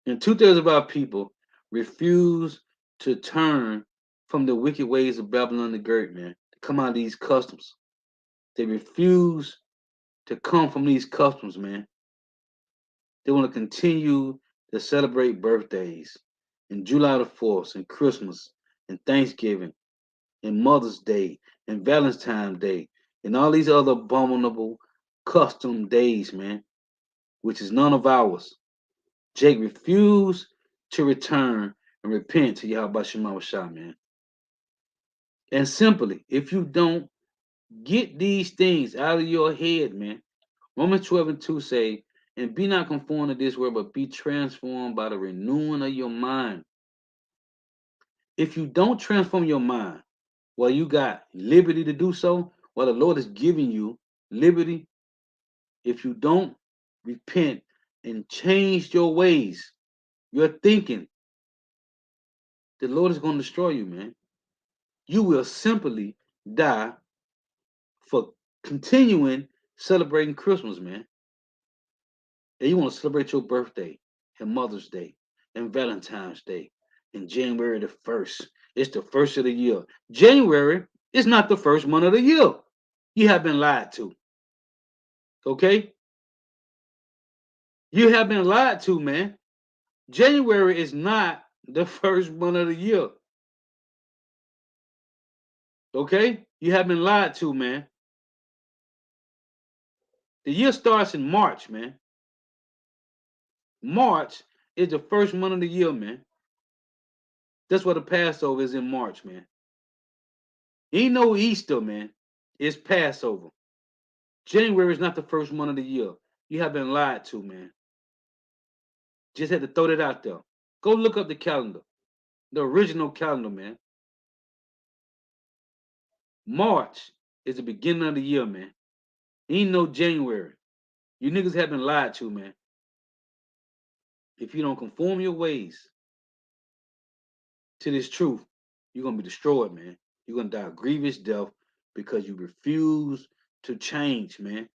And 2/3 of our people refuse to turn from the wicked ways of Babylon the Great, man. come out of these customs. They refuse to come from these customs, man. They want to continue to celebrate birthdays and July the 4th and Christmas and Thanksgiving and Mother's Day and Valentine's Day and all these other abominable custom days, man, which is none of ours. Jake refused to return and repent to Yahweh Shema Shah, man. And simply, if you don't get these things out of your head, man, Romans 12 and 2 say, and be not conformed to this world, but be transformed by the renewing of your mind. If you don't transform your mind, well, you got liberty to do so, well, the Lord is giving you liberty. If you don't repent and change your ways, your thinking, the Lord is going to destroy you, man. You will simply die for continuing celebrating Christmas, man. And you want to celebrate your birthday and Mother's Day and Valentine's Day and January the 1st. It's the first of the year. January is not the first month of the year. You have been lied to. Okay? You have been lied to, man. January is not the first month of the year. Okay? You have been lied to, man. The year starts in March, man. March is the first month of the year, man. That's what the Passover is in March, man. Ain't no Easter, man. It's Passover. January is not the first month of the year. You have been lied to, man. Just had to throw that out there. Go look up the calendar, the original calendar, man. March is the beginning of the year, man. Ain't no January. You niggas have been lied to, man. If you don't conform your ways to this truth, you're gonna be destroyed, man. You're gonna die a grievous death because you refuse to change, man.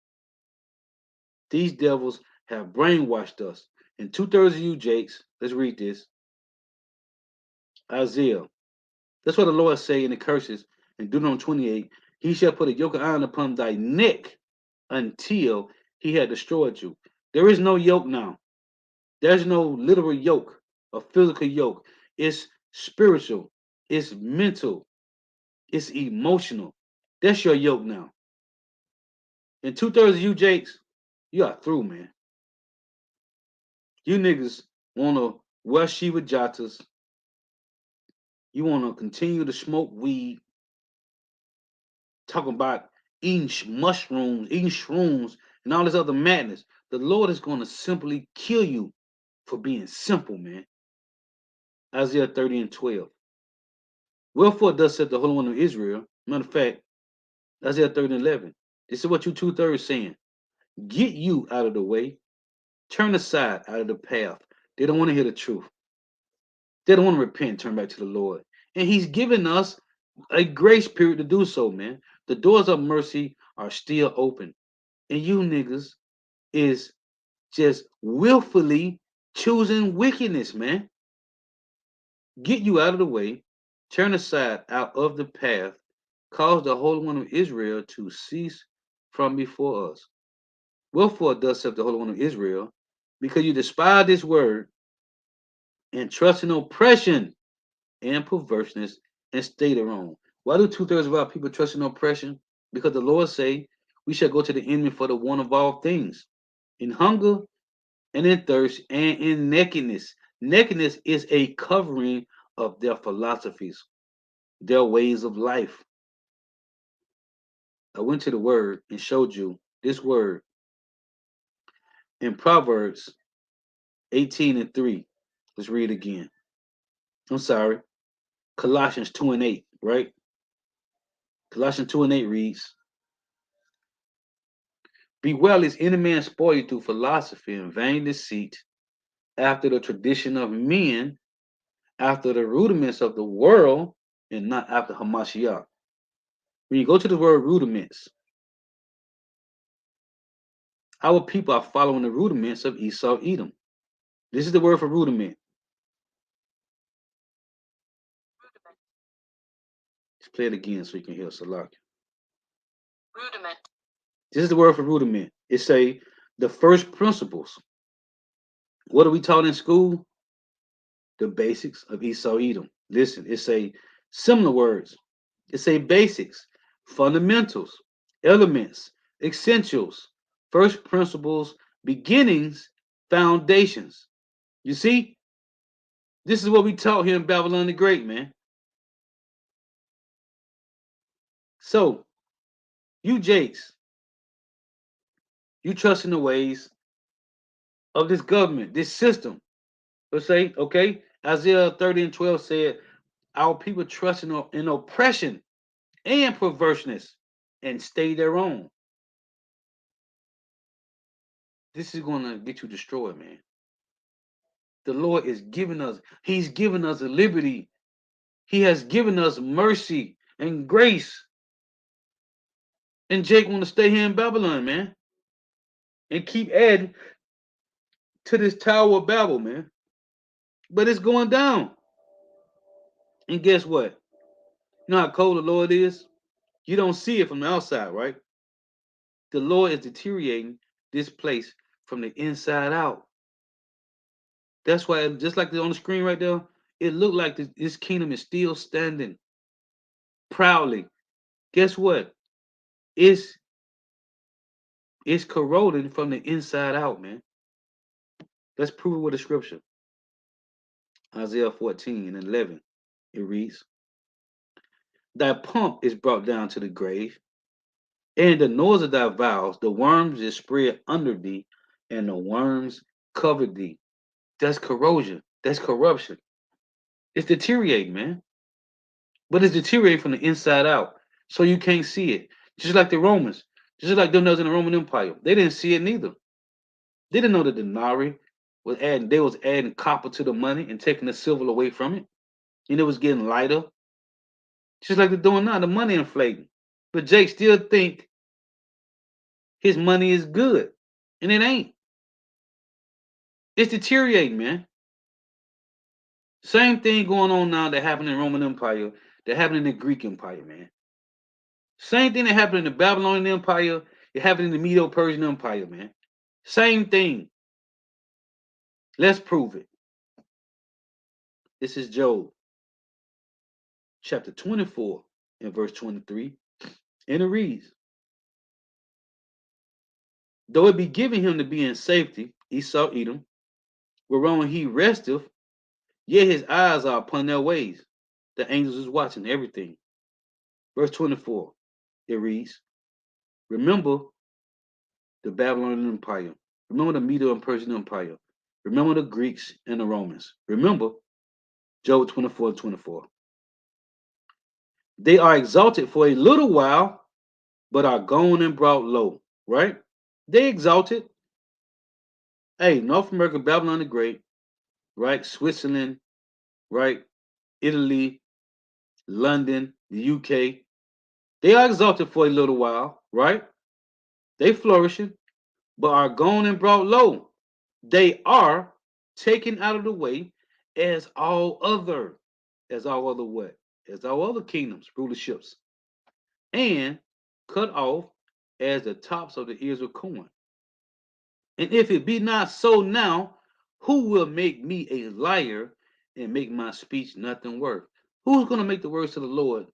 These devils have brainwashed us. And 2/3 of you, Jakes, let's read this. Isaiah. That's what the Lord say in the curses in Deuteronomy 28. He shall put a yoke of iron upon thy neck until he had destroyed you. There is no yoke now. There's no literal yoke, a physical yoke. It's spiritual, it's mental, it's emotional. That's your yoke now. And 2/3 of you, Jakes, you are through, man. You niggas want to wear Shiva Jatas. You want to continue to smoke weed, talking about eating mushrooms, eating shrooms, and all this other madness. The Lord is going to simply kill you for being simple, man. Isaiah 30 and 12. Wherefore thus said the Holy One of Israel. Matter of fact, Isaiah 30 and 11. This is what you 2/3 saying. Get you out of the way. Turn aside out of the path. They don't want to hear the truth. They don't want to repent and turn back to the Lord. And he's given us a grace period to do so, man. The doors of mercy are still open. And you niggas is just willfully choosing wickedness, man. Get you out of the way, turn aside out of the path, cause the Holy One of Israel to cease from before us. Wherefore, thus saith the Holy One of Israel, because you despise this word and trust in oppression and perverseness and stay their own. Why do 2/3 of our people trust in oppression? Because the Lord say we shall go to the enemy for the want of all things, in hunger and in thirst and in nakedness. Nakedness is a covering of their philosophies, their ways of life. I went to the word and showed you this word in Proverbs 18 and 3. Let's read it again. I'm sorry. Colossians 2 and 8, right? Colossians 2 and 8 reads, be well lest any man spoil you through philosophy and vain deceit, after the tradition of men, after the rudiments of the world, and not after Hamashiach. When you go to the word rudiments, our people are following the rudiments of Esau Edom. This is the word for rudiment. Just play it again so you can hear Salak. Rudiment. This is the word for rudiment. It say the first principles. What are we taught in school? The basics of Esau Edom. Listen, it say similar words. It say basics, fundamentals, elements, essentials, first principles, beginnings, foundations. You see, this is what we taught here in Babylon the Great, man. So, you Jakes, you trust in the ways of this government, this system. Let's say, okay, Isaiah 30 and 12 said, our people trust in oppression and perverseness and stay their own. This is going to get you destroyed, man. The Lord is giving us, He's given us a liberty. He has given us mercy and grace. And Jake want to stay here in Babylon, man, and keep adding to this Tower of Babel, man. But it's going down. And guess what? You know how cold the Lord is? You don't see it from the outside, right? The Lord is deteriorating this place from the inside out. That's why, just like on the screen right there, it looked like this kingdom is still standing proudly. Guess what? It's corroding from the inside out, man. Let's prove it with the scripture. Isaiah 14 and 11. It reads, thy pomp is brought down to the grave, and the noise of thy vows, the worms is spread under thee, and the worms cover thee. That's corrosion. That's corruption. It's deteriorating, man. But it's deteriorating from the inside out. So you can't see it. Just like the Romans. Just like them that was in the Roman Empire. They didn't see it neither. They didn't know the denarii was adding copper to the money and taking the silver away from it. And it was getting lighter. Just like they're doing now, the money inflating. But Jake still think his money is good. And it ain't. It's deteriorating, man. Same thing going on now that happened in the Roman Empire, that happened in the Greek Empire, man. Same thing that happened in the Babylonian Empire, it happened in the Medo-Persian Empire, man. Same thing. Let's prove it. This is Job, chapter 24, and verse 23. And it reads, though it be given him to be in safety, Esau Edom, whereon he resteth, yet his eyes are upon their ways. The angels is watching everything. Verse 24, it reads, remember the Babylonian Empire. Remember the Medo and Persian Empire. Remember the Greeks and the Romans. Remember Job 24 and 24. They are exalted for a little while, but are gone and brought low. Right? They exalted. Hey, North America, Babylon the Great, right? Switzerland, right? Italy, London, the UK. They are exalted for a little while, right? They flourishing, but are gone and brought low. They are taken out of the way as all other what? As all other kingdoms, rulerships, and cut off as the tops of the ears of corn. And if it be not so now, who will make me a liar and make my speech nothing worth? Who's going to make the words of the Lord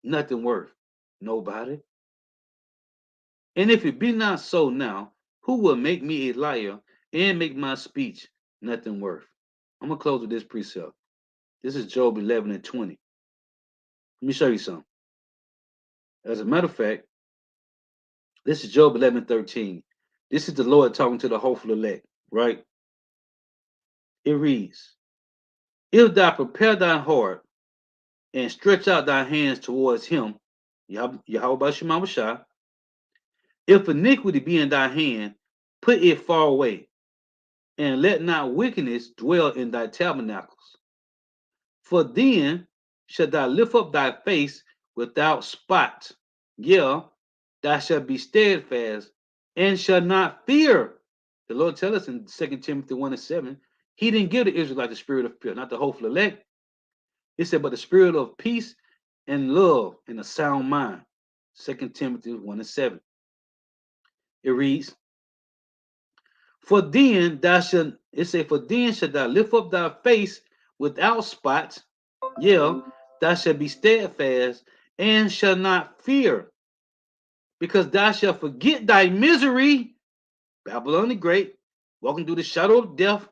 nothing worth? Nobody. And if it be not so now, who will make me a liar and make my speech nothing worth? I'm going to close with this precept. This is Job 11 and 20. Let me show you something. As a matter of fact, this is Job 11 and 13. This is the Lord talking to the hopeful elect, right? It reads, if thou prepare thy heart and stretch out thy hands towards him, Yahweh Shema Shah, if iniquity be in thy hand, put it far away, and let not wickedness dwell in thy tabernacles. For then shalt thou lift up thy face without spot. Yeah, thou shalt be steadfast and shalt not fear. The Lord tells us in 2 Timothy 1 and 7, he didn't give the Israelites the spirit of fear, not the hopeful elect. He said, but the spirit of peace and love and a sound mind. 2 Timothy 1:7. It reads, For then thou shalt, it say, for then shalt thou lift up thy face without spots, yeah, thou shalt be steadfast and shall not fear, because thou shalt forget thy misery, Babylon the Great, walking through the shadow of death,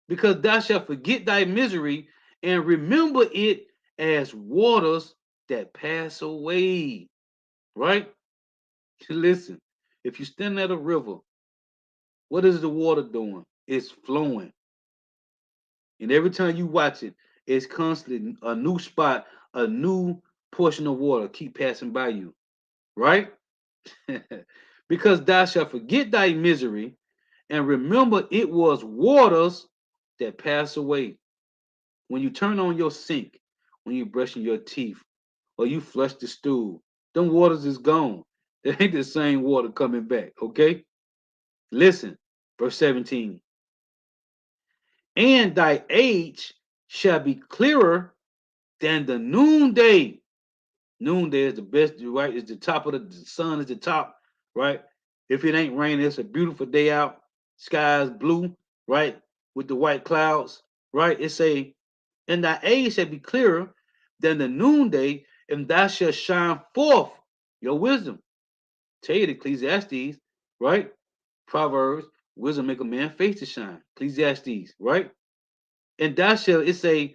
because thou shalt forget thy misery and remember it as waters that pass away. Right? Listen, if you stand at a river, what is the water doing? It's flowing. And every time you watch it, it's constantly a new spot, a new portion of water keep passing by you. Right? Because thou shalt forget thy misery and remember it was waters that pass away. When you turn on your sink, when you're brushing your teeth, or you flush the stool, them waters is gone. It ain't the same water coming back, okay? Listen, verse 17. And thy age shall be clearer than the noonday. Noonday is the best, right? It's the top of the sun is the top, right? If it ain't raining, it's a beautiful day out. Sky is blue, right? With the white clouds, right? It say, and thy age shall be clearer than the noonday, and thou shalt shine forth your wisdom. Tell you the Ecclesiastes, right? Proverbs, wisdom make a man face to shine. Ecclesiastes, right? And thou shalt, it say,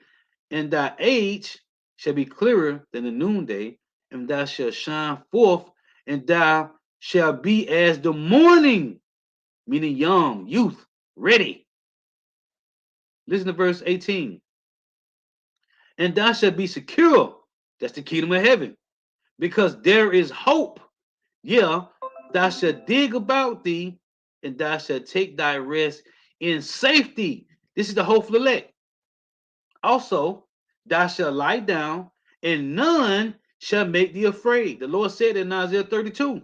and thy age shall be clearer than the noonday, and thou shalt shine forth, and thou shalt be as the morning, meaning young, youth, ready. Listen to verse 18. And thou shalt be secure. That's the kingdom of heaven. Because there is hope. Yeah, thou shalt dig about thee, and thou shalt take thy rest in safety. This is the hopeful elect. Also, thou shalt lie down, and none shall make thee afraid. The Lord said in Isaiah 32,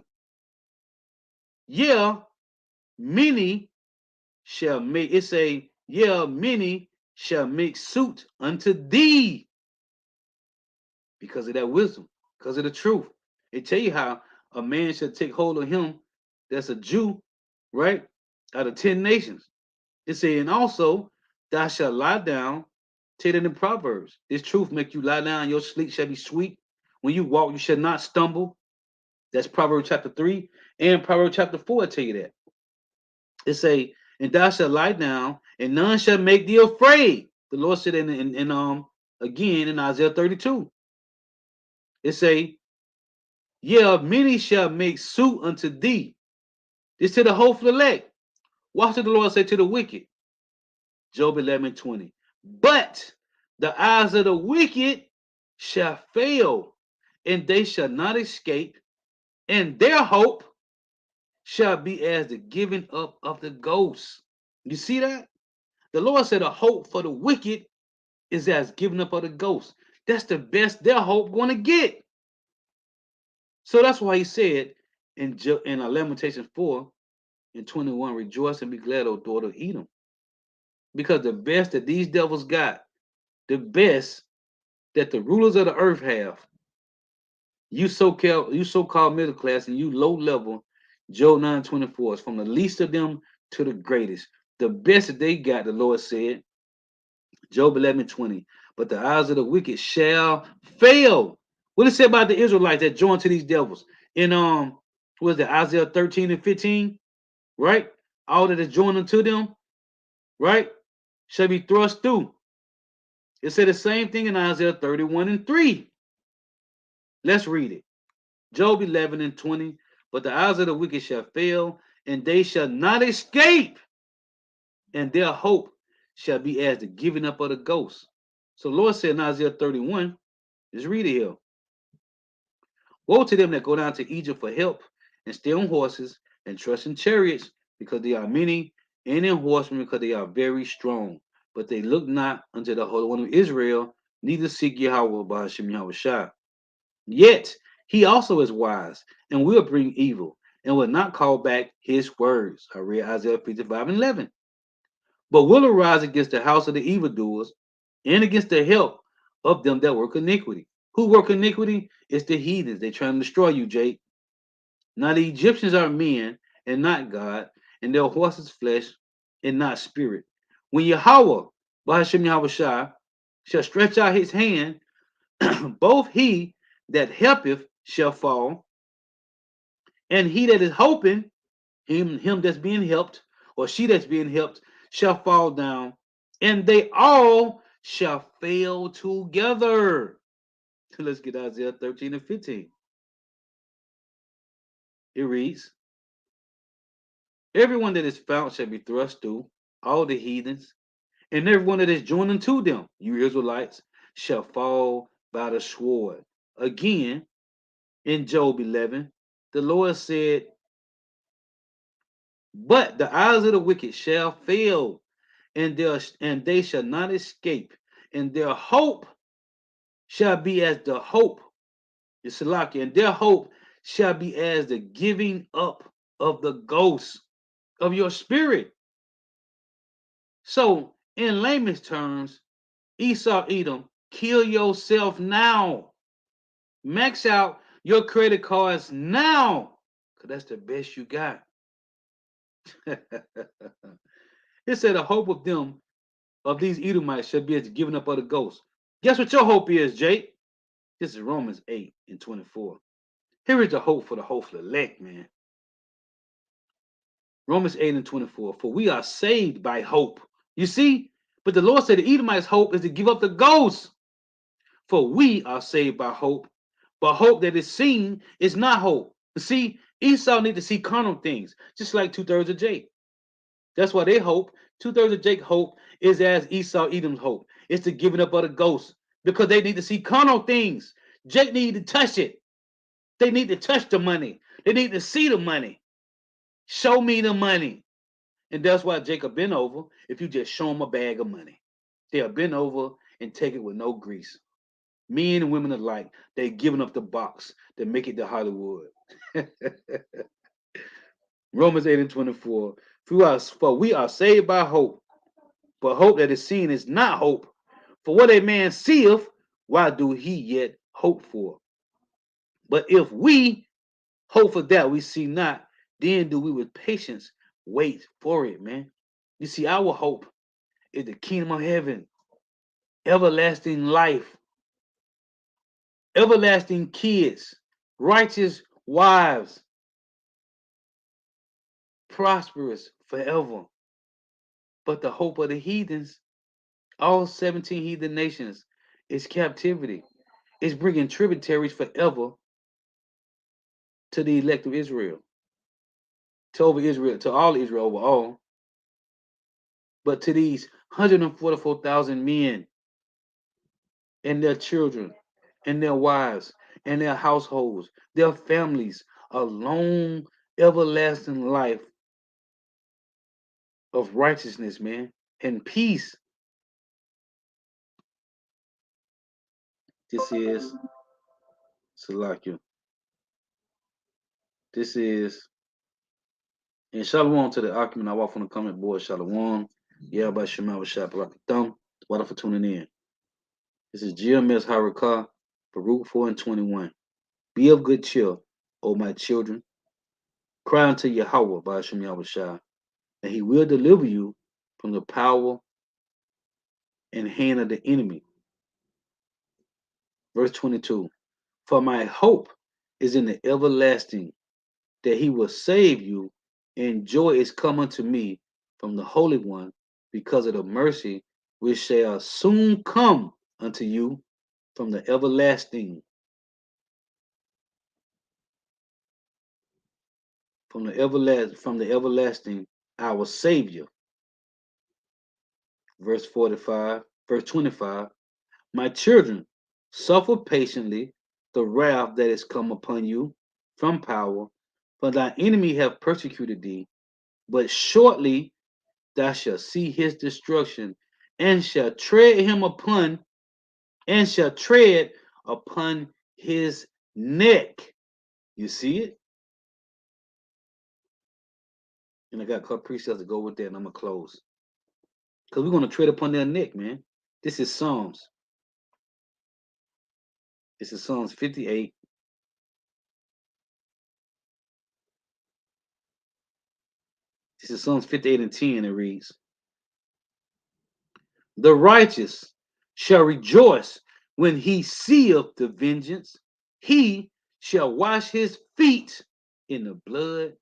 yeah, many shall make, it say, yeah, many shall make suit unto thee because of that wisdom, because of the truth. It tell you how a man should take hold of him that's a Jew, right? Out of 10 nations. It say, and also thou shalt lie down, tell it in Proverbs. This truth make you lie down, your sleep shall be sweet. When you walk, you shall not stumble. That's Proverbs chapter 3 and Proverbs chapter 4 tell you that. It say, and thou shalt lie down, and none shall make thee afraid. The Lord said in again in Isaiah 32. It say, yeah, many shall make suit unto thee. This to the hopeful elect. What did the Lord say to the wicked? Job 11:20. But the eyes of the wicked shall fail, and they shall not escape, and their hope shall be as the giving up of the ghost. You see that? The Lord said a hope for the wicked is as giving up of the ghost. That's the best their hope going to get. So that's why he said in Lamentations 4:21, rejoice and be glad, O daughter of Edom. Because the best that these devils got, the best that the rulers of the earth have, you so-called middle class and you low level, Job 9:24 is from the least of them to the greatest. The best that they got, the Lord said, Job 11:20. But the eyes of the wicked shall fail. What it say about the Israelites that joined to these devils? In what is it, Isaiah 13:15? Right? All that is joined unto them, right? Shall be thrust through. It said the same thing in Isaiah 31:3. Let's read it. Job 11:20. But the eyes of the wicked shall fail, and they shall not escape, and their hope shall be as the giving up of the ghost. So the Lord said in Isaiah 31, just read it here. Woe to them that go down to Egypt for help, and stay on horses, and trust in chariots, because they are many, and in horsemen, because they are very strong. But they look not unto the Holy One of Israel, neither seek Yahweh by Hashem Yahushua. Yet he also is wise, and will bring evil, and will not call back his words. I read Isaiah 55:11. But will arise against the house of the evildoers, and against the help of them that work iniquity. Who work iniquity? It's the heathens. They trying to destroy you, Jake. Now the Egyptians are men and not God, and their horses flesh and not spirit. When Yahweh, Bahashem Yahweh Shai, shall stretch out his hand, both he that helpeth shall fall, and he that is hoping, him that's being helped, or she that's being helped, shall fall down, and they all shall fail together. Let's get Isaiah 13 and 15. It reads, everyone that is found shall be thrust through, all the heathens, and everyone that is joined unto them, you Israelites, shall fall by the sword. Again, in Job 11, the Lord said, but the eyes of the wicked shall fail, and they shall not escape, and their hope shall be as the hope, Salaki, and their hope shall be as the giving up of the ghost of your spirit. So, in layman's terms, Esau, Edom, kill yourself now. Max out your credit cards now, because that's the best you got. It said the hope of them, of these Edomites, shall be as the giving up of the ghost. Guess what your hope is, Jake? This is Romans 8 and 24. Here is the hope for the hopeful elect, man. Romans 8 and 24. For we are saved by hope. You see? But the Lord said the Edomites' hope is to give up the ghost. For we are saved by hope. But hope that is seen is not hope. You see, Esau need to see carnal things, just like 2/3 of Jake. That's why they hope. 2/3 of Jake's hope is as Esau Edom's hope. It's the giving up of the ghost. Because they need to see carnal things. Jake need to touch it. They need to touch the money. They need to see the money. Show me the money. And that's why Jacob been over. If you just show them a bag of money, they'll bend over and take it with no grease. Men and women alike, they giving up the box to make it to Hollywood. Romans 8 and 24. For we are saved by hope. But hope that is seen is not hope. For what a man seeth, why do he yet hope for? But if we hope for that we see not, then do we with patience wait for it, man. You see, our hope is the kingdom of heaven, everlasting life, everlasting kids, righteous wives, prosperous forever. But the hope of the heathens, all 17 heathen nations, is captivity. It's bringing tributaries forever to the elect of Israel, to all Israel overall. But to these 144,000 men and their children and their wives and their households, their families, a long, everlasting life of righteousness, man, and peace. This is Salakia. This is, and Shalom to the Akim. I walk from the comment board. Shalom. Yeah, by Shema Rashad Barakatham. What for tuning in? This is GMS Harakah, Baruch 4 and 21. Be of good cheer, O my children. Cry unto Yahweh by Hashem Yahushua, and he will deliver you from the power and hand of the enemy. Verse 22. For my hope is in the everlasting, that he will save you, and joy is come unto me from the Holy One, because of the mercy which shall soon come unto you from the everlasting. From the everlasting, our Savior. Verse 25. My children, suffer patiently the wrath that is come upon you from power, for thy enemy have persecuted thee, but shortly thou shalt see his destruction, and shall tread upon his neck. You see it? And I got a couple precepts to go with that, and I'm gonna close. Because we're gonna tread upon their neck, man. This is Psalms This is Psalms 58. This is Psalms 58 and 10. It reads, the righteous shall rejoice when he seeth the vengeance. He shall wash his feet in the blood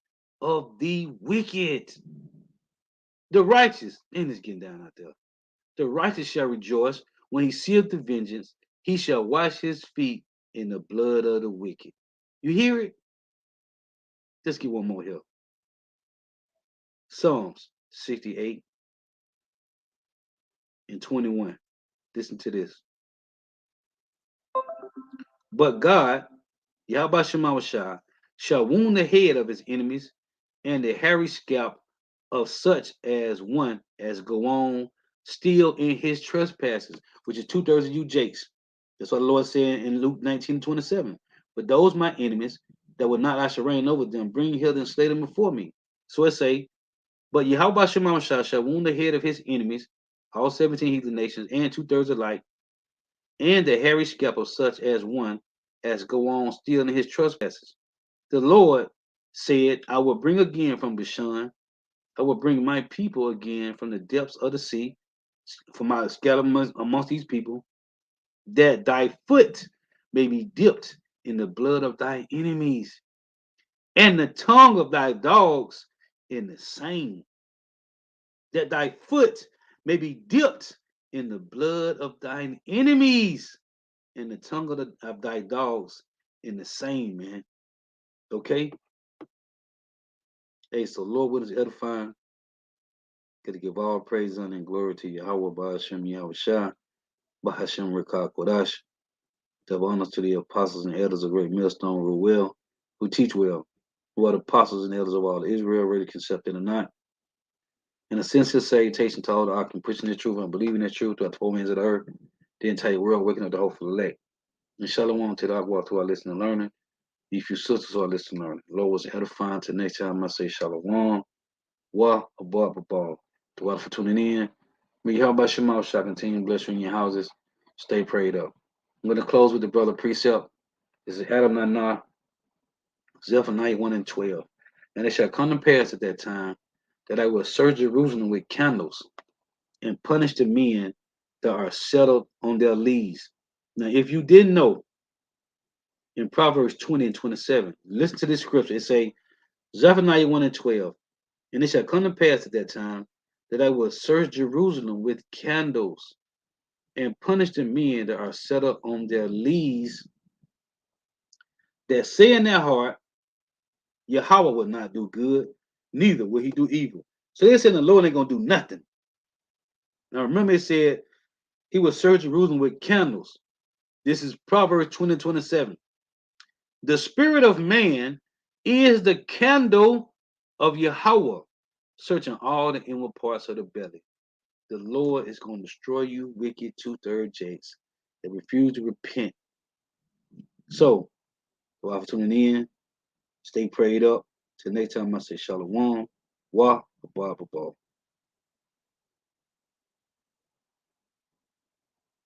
of the wicked. The righteous, and it's getting down out there. The righteous shall rejoice when he seeth the vengeance. He shall wash his feet in the blood of the wicked. You hear it? Let's get one more here. Psalms 68 and 21. Listen to this. But God, Yahweh Shemawashah, shall wound the head of his enemies and the hairy scalp of such as one as go on still in his trespasses, which is 2/3 of you jakes. That's what the Lord said in Luke 19:27. But those my enemies that would not I shall reign over them, bring hither and slay them before me. So it say, but Yahweh Shemawashah shall wound the head of his enemies, all 17 heathen nations, and 2/3 alike, and the hairy scalp of such as one as go on still in his trespasses. The Lord said, I will bring again from Bashan, I will bring my people again from the depths of the sea, for my scatter amongst these people, that thy foot may be dipped in the blood of thy enemies, and the tongue of thy dogs in the same, that thy foot may be dipped in the blood of thine enemies, and the tongue of thy dogs in the same, man. Okay? Hey, so Lord, what is edifying? Got to give all praise, honor, and glory to Yahweh, Ba'ashem Yahushua, Ba'ashem Rekah Kodash. Give honors to the apostles and elders of Great Millstone, who well, who teach well, who are the apostles and elders of all Israel, ready concepted or not. In a sense of salutation to all the Akim, preaching the truth and believing the truth throughout the four winds of the earth, the entire world, waking up the hopeful elect. And shalom to the Akbar to our listening and learning. If you sisters who are listening and learning. Lord was edifying. Till next time, I say shalom. Wa abab abab. To all for tuning in. May Yahweh Shema shall continue to bless you in your houses. Stay prayed up. I'm going to close with the brother precept. This is Adam Nanah, Zephaniah 1 and 12. And it shall come to pass at that time that I will search Jerusalem with candles and punish the men that are settled on their lees. Now, if you didn't know, in Proverbs 20 and 27, listen to this scripture. It say, Zephaniah 1 and 12. And it shall come to pass at that time that I will search Jerusalem with candles and punish the men that are settled on their lees, that say in their heart, Yahweh will not do good, neither will he do evil. So they said the Lord ain't going to do nothing. Now remember it said he will search Jerusalem with candles. This is Proverbs 20 and 27. The spirit of man is the candle of Yahweh, searching all the inward parts of the belly. The Lord is going to destroy you, wicked 2/3 jakes that refuse to repent. So, while for tuning in, stay prayed up. Till next time, I say shalom, wa, abab, abab.